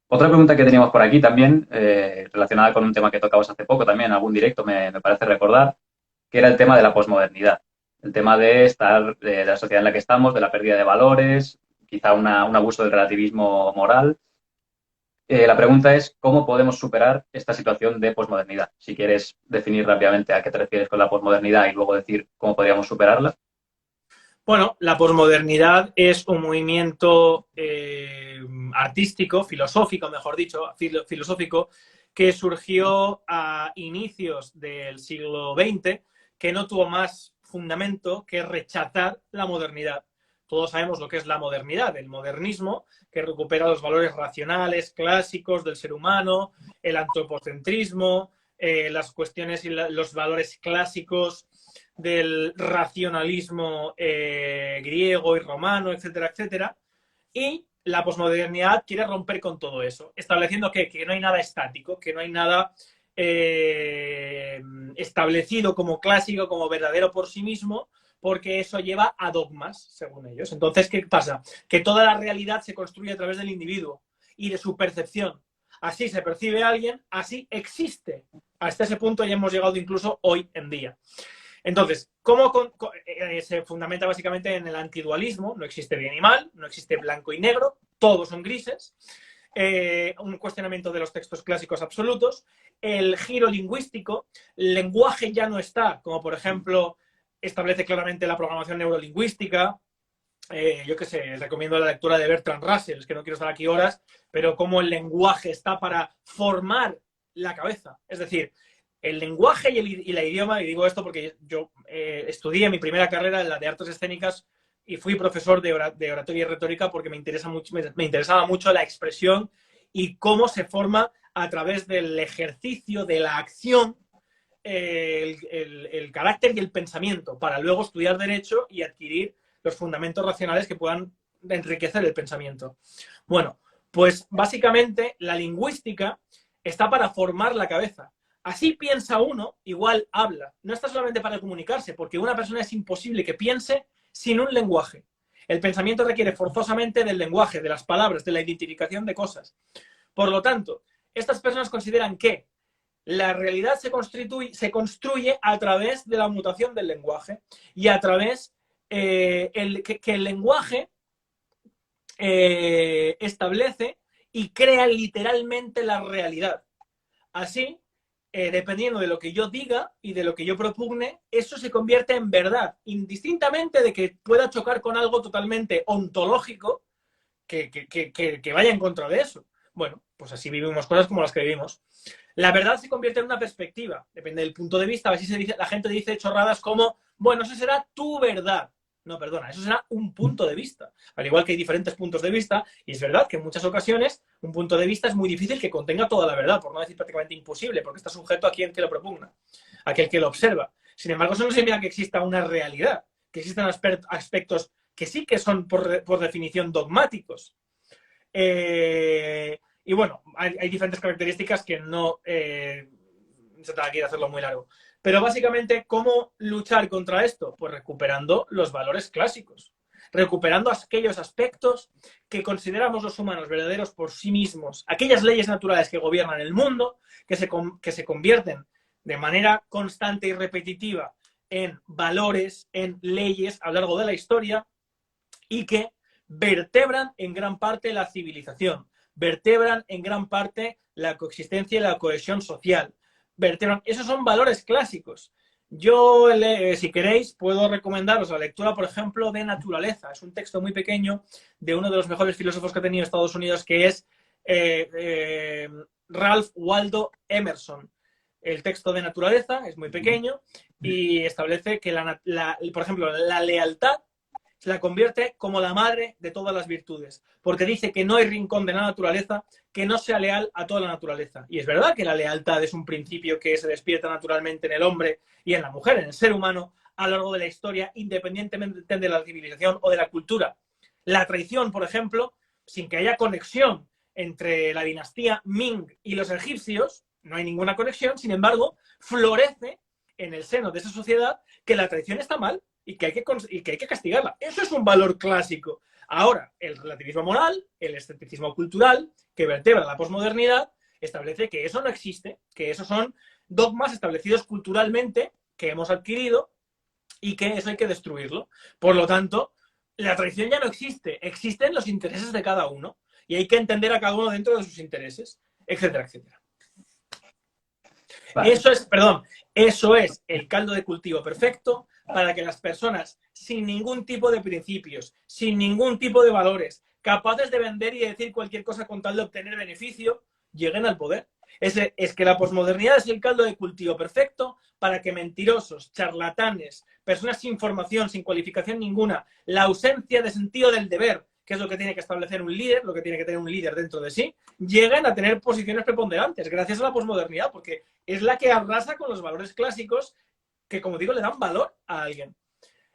Otra pregunta que teníamos por aquí también, relacionada con un tema que tocabas hace poco también, en algún directo me parece recordar, que era el tema de la posmodernidad. El tema de estar, de la sociedad en la que estamos, de la pérdida de valores, quizá un abuso del relativismo moral. La pregunta es, ¿cómo podemos superar esta situación de posmodernidad? Si quieres definir rápidamente a qué te refieres con la posmodernidad y luego decir cómo podríamos superarla. Bueno, la posmodernidad es un movimiento artístico, filosófico, mejor dicho, filosófico, que surgió a inicios del siglo XX, que no tuvo más fundamento que rechazar la modernidad. Todos sabemos lo que es la modernidad, el modernismo, que recupera los valores racionales, clásicos del ser humano, el antropocentrismo, las cuestiones y los valores clásicos del racionalismo griego y romano, etcétera, etcétera. Y la posmodernidad quiere romper con todo eso, estableciendo que no hay nada estático, que no hay nada establecido como clásico, como verdadero por sí mismo, porque eso lleva a dogmas, según ellos. Entonces, ¿qué pasa? Que toda la realidad se construye a través del individuo y de su percepción. Así se percibe a alguien, así existe. Hasta ese punto ya hemos llegado incluso hoy en día. Entonces, se fundamenta básicamente en el antidualismo? No existe bien y mal, no existe blanco y negro, todos son grises. Un cuestionamiento de los textos clásicos absolutos, el giro lingüístico, el lenguaje ya no está, como por ejemplo establece claramente la programación neurolingüística. Yo qué sé, recomiendo la lectura de Bertrand Russell, es que no quiero estar aquí horas, pero cómo el lenguaje está para formar la cabeza. Es decir, el lenguaje y el idioma, y digo esto porque yo estudié mi primera carrera en la de artes escénicas y fui profesor de oratoria y retórica porque me interesaba mucho la expresión y cómo se forma a través del ejercicio, de la acción, el carácter y el pensamiento, para luego estudiar derecho y adquirir los fundamentos racionales que puedan enriquecer el pensamiento. Bueno, pues básicamente la lingüística está para formar la cabeza. Así piensa uno, igual habla. No está solamente para comunicarse, porque una persona es imposible que piense sin un lenguaje. El pensamiento requiere forzosamente del lenguaje, de las palabras, de la identificación de cosas. Por lo tanto, estas personas consideran que la realidad se construye a través de la mutación del lenguaje y a través que el lenguaje establece y crea literalmente la realidad. Así, dependiendo de lo que yo diga y de lo que yo propugne, eso se convierte en verdad, indistintamente de que pueda chocar con algo totalmente ontológico que vaya en contra de eso. Bueno, pues así vivimos cosas como las que vivimos. La verdad se convierte en una perspectiva, depende del punto de vista. A veces la gente dice chorradas como, bueno, eso será tu verdad. No, perdona, eso será un punto de vista. Al igual que hay diferentes puntos de vista, y es verdad que en muchas ocasiones un punto de vista es muy difícil que contenga toda la verdad, por no decir prácticamente imposible, porque está sujeto a quien que lo propugna, a aquel que lo observa. Sin embargo, eso no significa que exista una realidad, que existan aspectos que sí que son por definición dogmáticos. Y bueno, hay diferentes características que no se trata aquí de hacerlo muy largo. Pero básicamente, ¿cómo luchar contra esto? Pues recuperando los valores clásicos, recuperando aquellos aspectos que consideramos los humanos verdaderos por sí mismos, aquellas leyes naturales que gobiernan el mundo, que se convierten de manera constante y repetitiva en valores, en leyes a lo largo de la historia y que vertebran en gran parte la civilización, vertebran en gran parte la coexistencia y la cohesión social. Vertebran, esos son valores clásicos. Yo, si queréis, puedo recomendaros la lectura, por ejemplo, de Naturaleza. Es un texto muy pequeño de uno de los mejores filósofos que ha tenido Estados Unidos, que es Ralph Waldo Emerson. El texto de Naturaleza es muy pequeño y establece que, por ejemplo, la lealtad se la convierte como la madre de todas las virtudes, porque dice que no hay rincón de la naturaleza que no sea leal a toda la naturaleza. Y es verdad que la lealtad es un principio que se despierta naturalmente en el hombre y en la mujer, en el ser humano, a lo largo de la historia, independientemente de la civilización o de la cultura. La traición, por ejemplo, sin que haya conexión entre la dinastía Ming y los egipcios, no hay ninguna conexión, sin embargo, florece en el seno de esa sociedad que la traición está mal y que hay que castigarla. Eso es un valor clásico. Ahora, el relativismo moral, el escepticismo cultural, que vertebra la posmodernidad, establece que eso no existe, que esos son dogmas establecidos culturalmente que hemos adquirido y que eso hay que destruirlo. Por lo tanto, la traición ya no existe, existen los intereses de cada uno y hay que entender a cada uno dentro de sus intereses, etcétera, etcétera. Vale. Eso es el caldo de cultivo perfecto para que las personas sin ningún tipo de principios, sin ningún tipo de valores, capaces de vender y de decir cualquier cosa con tal de obtener beneficio, lleguen al poder. Es que la posmodernidad es el caldo de cultivo perfecto para que mentirosos, charlatanes, personas sin formación, sin cualificación ninguna, la ausencia de sentido del deber, que es lo que tiene que establecer un líder, lo que tiene que tener un líder dentro de sí, lleguen a tener posiciones preponderantes gracias a la posmodernidad, porque es la que arrasa con los valores clásicos que, como digo, le dan valor a alguien.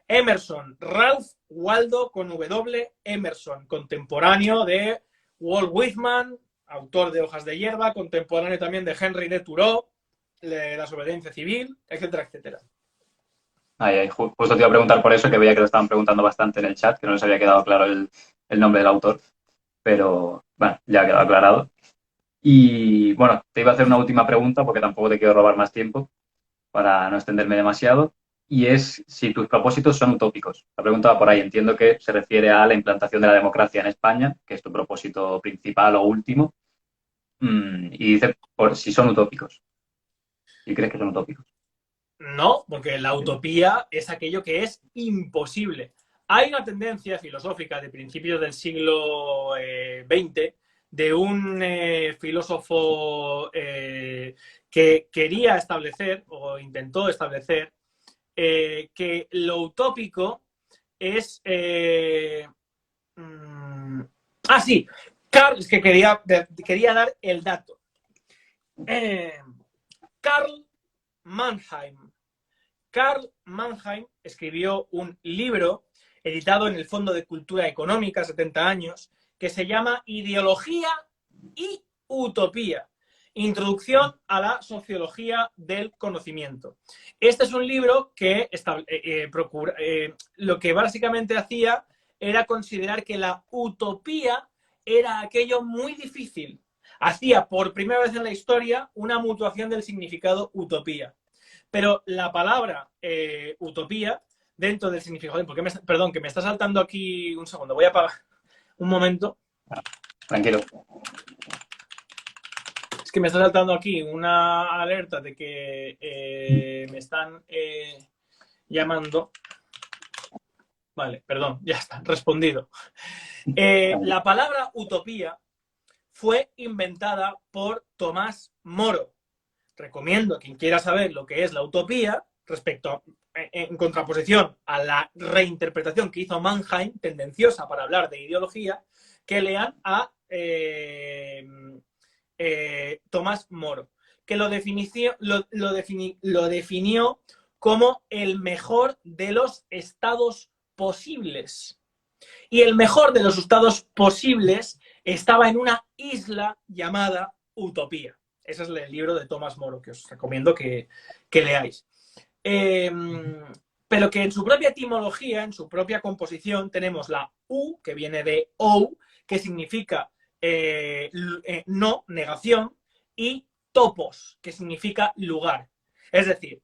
Emerson, Ralph Waldo con W. Emerson, contemporáneo de Walt Whitman, autor de Hojas de Hierba, contemporáneo también de Henry de Thoreau, de la desobediencia civil, etcétera, etcétera. Justo te iba a preguntar por eso, que veía que lo estaban preguntando bastante en el chat, que no les había quedado claro el nombre del autor, pero bueno, ya ha quedado aclarado. Y bueno, te iba a hacer una última pregunta porque tampoco te quiero robar más tiempo para no extenderme demasiado, y es si tus propósitos son utópicos. La pregunta va por ahí. Entiendo que se refiere a la implantación de la democracia en España, que es tu propósito principal o último, y dice por si son utópicos. ¿Y crees que son utópicos? No, porque la utopía es aquello que es imposible. Hay una tendencia filosófica de principios del siglo XX de un filósofo que quería establecer o intentó establecer que lo utópico es... sí, Carl, es que quería dar el dato. Karl Mannheim. Karl Mannheim escribió un libro editado en el Fondo de Cultura Económica, 70 años, que se llama Ideología y Utopía. Introducción a la sociología del conocimiento. Este es un libro que lo que básicamente hacía era considerar que la utopía era aquello muy difícil. Hacía por primera vez en la historia una mutuación del significado utopía. Pero la palabra utopía, dentro del significado... Perdón, que me está saltando aquí un segundo. Voy a apagar un momento. Tranquilo. Es que me está saltando aquí una alerta de que me están llamando. Vale, perdón, ya está, respondido. La palabra utopía fue inventada por Tomás Moro. Recomiendo a quien quiera saber lo que es la utopía, en contraposición a la reinterpretación que hizo Mannheim, tendenciosa para hablar de ideología, que lean a Tomás Moro, que lo definió como el mejor de los estados posibles. Y el mejor de los estados posibles estaba en una isla llamada Utopía. Ese es el libro de Tomás Moro, que os recomiendo que leáis. Pero que en su propia etimología, en su propia composición, tenemos la U, que viene de OU, que significa no, negación, y topos, que significa lugar. Es decir,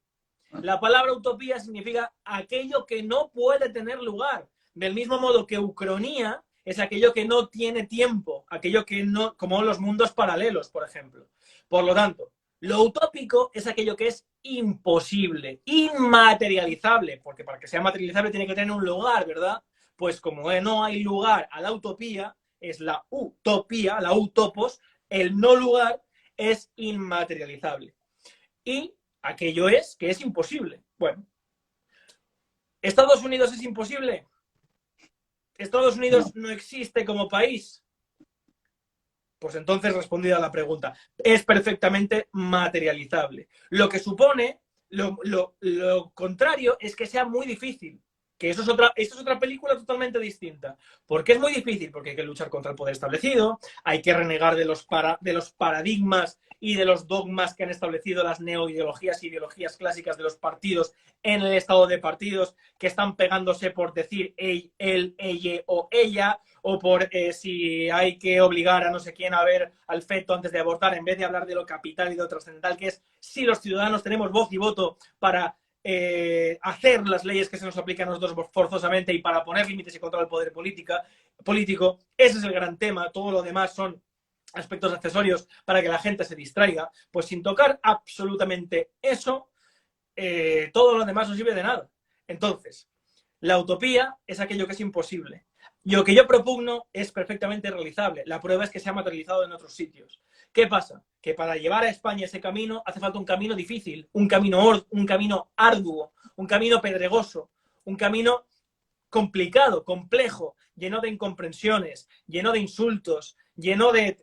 la palabra utopía significa aquello que no puede tener lugar. Del mismo modo que ucronía es aquello que no tiene tiempo, aquello que no, como los mundos paralelos, por ejemplo. Por lo tanto, lo utópico es aquello que es imposible, inmaterializable, porque para que sea materializable tiene que tener un lugar, ¿verdad? Pues como no hay lugar a la utopía, es la utopía, la utopos, el no lugar es inmaterializable. Y aquello es que es imposible. Bueno, ¿Estados Unidos es imposible? ¿Estados No. Unidos no existe como país? Pues entonces, respondida a la pregunta, es perfectamente materializable. Lo que supone, lo contrario es que sea muy difícil. Que esto es otra película totalmente distinta. ¿Por qué es muy difícil? Porque hay que luchar contra el poder establecido, hay que renegar de los paradigmas y de los dogmas que han establecido las neoideologías e ideologías clásicas de los partidos en el estado de partidos, que están pegándose por decir él, ella o ella, o por si hay que obligar a no sé quién a ver al feto antes de abortar, en vez de hablar de lo capital y de lo trascendental, que es si los ciudadanos tenemos voz y voto para hacer las leyes que se nos aplican a nosotros forzosamente y para poner límites y controlar el poder político. Ese es el gran tema. Todo lo demás son aspectos accesorios para que la gente se distraiga. Pues sin tocar absolutamente eso, todo lo demás no sirve de nada. Entonces, la utopía es aquello que es imposible. Y lo que yo propugno es perfectamente realizable. La prueba es que se ha materializado en otros sitios. ¿Qué pasa? Que para llevar a España ese camino hace falta un camino difícil, un camino arduo, un camino pedregoso, un camino complicado, complejo, lleno de incomprensiones, lleno de insultos, lleno de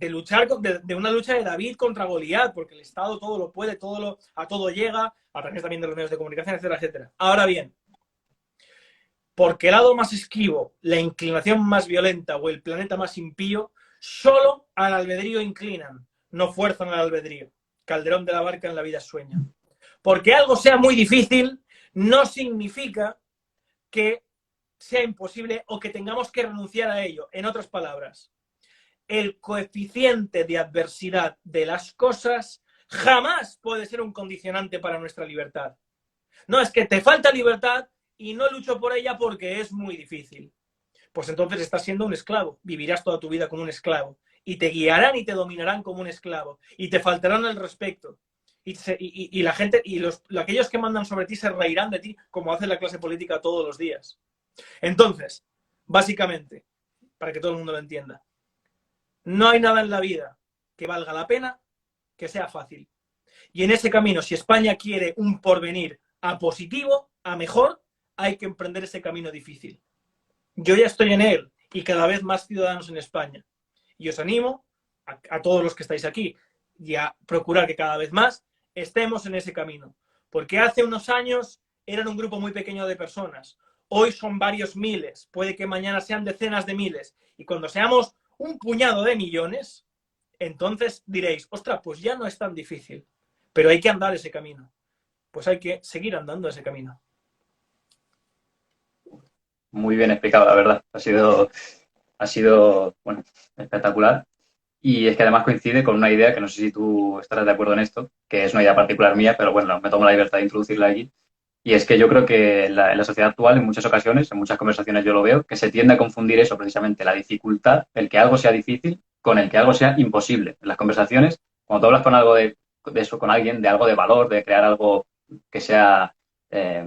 luchar, de una lucha de David contra Goliat, porque el Estado todo lo puede, a todo llega, a través también de los medios de comunicación, etcétera, etcétera. Ahora bien, porque el lado más esquivo, la inclinación más violenta o el planeta más impío, solo al albedrío inclinan, no fuerzan al albedrío. Calderón de la Barca en La vida sueña. Porque algo sea muy difícil no significa que sea imposible o que tengamos que renunciar a ello. En otras palabras, el coeficiente de adversidad de las cosas jamás puede ser un condicionante para nuestra libertad. No, es que te falta libertad y no lucho por ella porque es muy difícil. Pues entonces estás siendo un esclavo. Vivirás toda tu vida como un esclavo. Y te guiarán y te dominarán como un esclavo. Y te faltarán el respeto. Y la gente, aquellos que mandan sobre ti se reirán de ti como hace la clase política todos los días. Entonces, básicamente, para que todo el mundo lo entienda, no hay nada en la vida que valga la pena que sea fácil. Y en ese camino, si España quiere un porvenir a positivo, a mejor, hay que emprender ese camino difícil. Yo ya estoy en él y cada vez más ciudadanos en España. Y os animo a todos los que estáis aquí y a procurar que cada vez más estemos en ese camino. Porque hace unos años eran un grupo muy pequeño de personas. Hoy son varios miles. Puede que mañana sean decenas de miles. Y cuando seamos un puñado de millones, entonces diréis, ostras, pues ya no es tan difícil. Pero hay que andar ese camino. Pues hay que seguir andando ese camino. Muy bien explicado, la verdad. Ha sido, bueno, espectacular. Y es que además coincide con una idea que no sé si tú estarás de acuerdo en esto, que es una idea particular mía, pero bueno, me tomo la libertad de introducirla aquí. Y es que yo creo que en la sociedad actual, en muchas ocasiones, en muchas conversaciones yo lo veo, que se tiende a confundir eso precisamente, la dificultad, el que algo sea difícil, con el que algo sea imposible. En las conversaciones, cuando tú hablas con algo de eso, con alguien, de algo de valor, de crear algo que sea eh,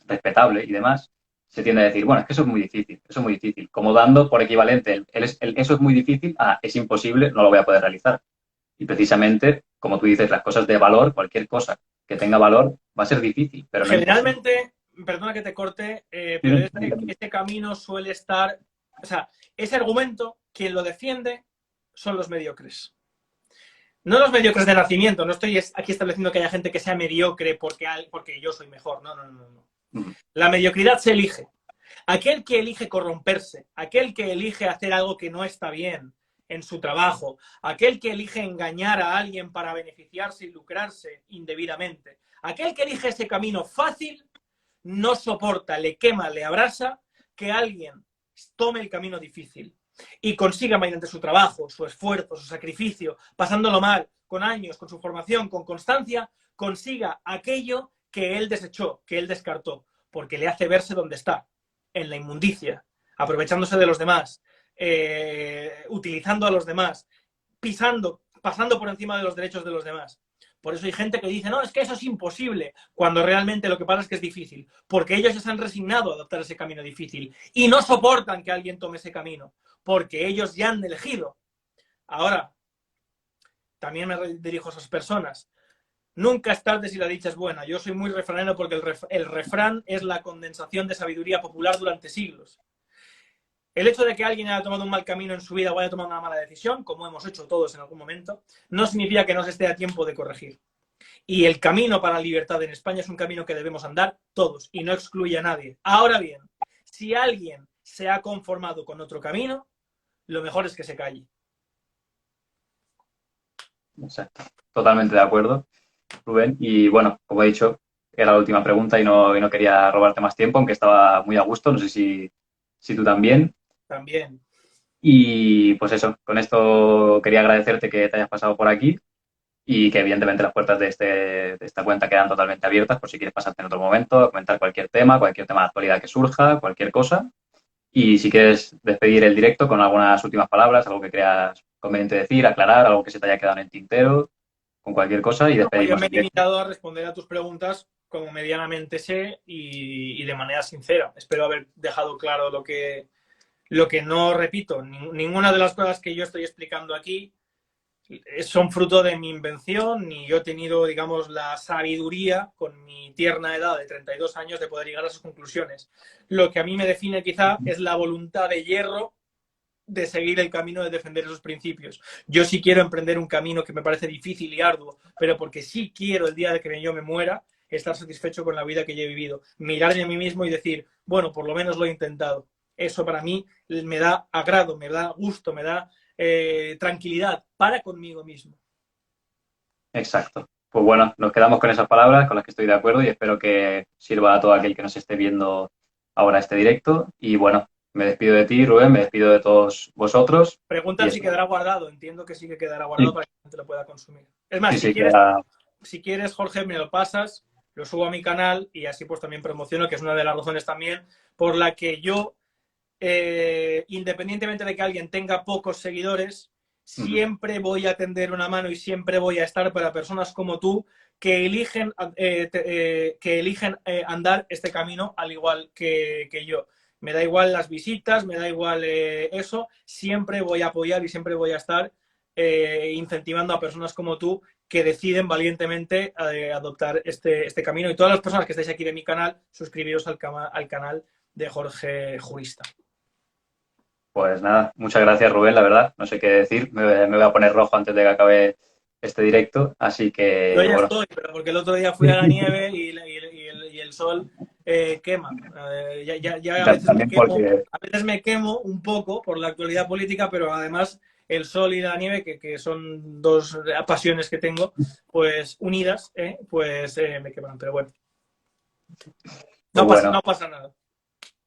respetable y demás, se tiende a decir, bueno, es que eso es muy difícil, eso es muy difícil. Como dando por equivalente eso es muy difícil a es imposible, no lo voy a poder realizar. Y precisamente, como tú dices, las cosas de valor, cualquier cosa que tenga valor, va a ser difícil, pero no imposible. Generalmente, perdona que te corte, pero este camino suele estar, o sea, ese argumento, quien lo defiende son los mediocres. No los mediocres de nacimiento, no estoy aquí estableciendo que haya gente que sea mediocre porque yo soy mejor, no, no, no, no. La mediocridad se elige. Aquel que elige corromperse, aquel que elige hacer algo que no está bien en su trabajo, aquel que elige engañar a alguien para beneficiarse y lucrarse indebidamente, aquel que elige ese camino fácil, no soporta, le quema, le abrasa que alguien tome el camino difícil y consiga mediante su trabajo, su esfuerzo, su sacrificio, pasándolo mal, con años, con su formación, con constancia, consiga aquello que él desechó, que él descartó, porque le hace verse donde está, en la inmundicia, aprovechándose de los demás, utilizando a los demás, pasando por encima de los derechos de los demás. Por eso hay gente que dice, no, es que eso es imposible, cuando realmente lo que pasa es que es difícil, porque ellos ya se han resignado a adoptar ese camino difícil y no soportan que alguien tome ese camino, porque ellos ya han elegido. Ahora, también me dirijo a esas personas. Nunca es tarde si la dicha es buena. Yo soy muy refranero porque el refrán es la condensación de sabiduría popular durante siglos. El hecho de que alguien haya tomado un mal camino en su vida o haya tomado una mala decisión, como hemos hecho todos en algún momento, no significa que no se esté a tiempo de corregir. Y el camino para la libertad en España es un camino que debemos andar todos y no excluye a nadie. Ahora bien, si alguien se ha conformado con otro camino, lo mejor es que se calle. Exacto. Totalmente de acuerdo, Rubén. Y bueno, como he dicho, era la última pregunta y no quería robarte más tiempo, aunque estaba muy a gusto. No sé si tú también. También. Y pues eso, con esto quería agradecerte que te hayas pasado por aquí y que evidentemente las puertas de esta cuenta quedan totalmente abiertas por si quieres pasarte en otro momento a comentar cualquier tema de actualidad que surja, cualquier cosa. Y si quieres despedir el directo con algunas últimas palabras, algo que creas conveniente decir, aclarar, algo que se te haya quedado en el tintero, con cualquier cosa y No, yo despedimos me el he directo. limitado a responder a tus preguntas como medianamente sé y de manera sincera. Espero haber dejado claro lo que no repito. Ninguna de las cosas que yo estoy explicando aquí son fruto de mi invención, ni yo he tenido, digamos, la sabiduría con mi tierna edad de 32 años de poder llegar a esas conclusiones. Lo que a mí me define quizá es la voluntad de hierro de seguir el camino de defender esos principios. Yo sí quiero emprender un camino que me parece difícil y arduo, pero porque sí quiero el día de que yo me muera estar satisfecho con la vida que yo he vivido, mirarme a mí mismo y decir, bueno, por lo menos lo he intentado. Eso para mí me da agrado, me da gusto, me da tranquilidad para conmigo mismo. Exacto. Pues bueno, nos quedamos con esas palabras con las que estoy de acuerdo y espero que sirva a todo aquel que nos esté viendo ahora este directo. Y bueno, me despido de ti, Rubén, me despido de todos vosotros y Preguntan si eso. quedará guardado. Entiendo que sí que quedará guardado Sí, para que la gente lo pueda consumir. Es sí, más, sí, queda. si quieres, Jorge, me lo pasas, lo subo a mi canal y así pues también promociono, que es una de las razones también por la que yo, independientemente de que alguien tenga pocos seguidores, Ujú. siempre voy a tender una mano y siempre voy a estar para personas como tú que eligen andar este camino al igual que yo. Me da igual las visitas, me da igual eso, siempre voy a apoyar y siempre voy a estar incentivando a personas como tú que deciden valientemente adoptar este camino. Y todas las personas que estáis aquí de mi canal, suscribiros al canal de Jorge Jurista. Pues nada, muchas gracias, Rubén, la verdad. No sé qué decir. Me voy a poner rojo antes de que acabe este directo. Así Yo que, ya bueno. estoy, pero porque el otro día fui a la nieve y el sol quema. Ya También porque, a veces me quemo un poco por la actualidad política, pero además el sol y la nieve, que son dos pasiones que tengo, pues unidas, pues me queman. Pero bueno, pues bueno, no pasa nada.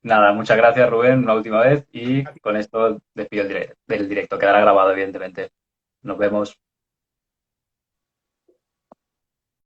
nada, muchas gracias, Rubén, una última vez. Y con esto despido del directo. Quedará grabado, evidentemente. Nos vemos.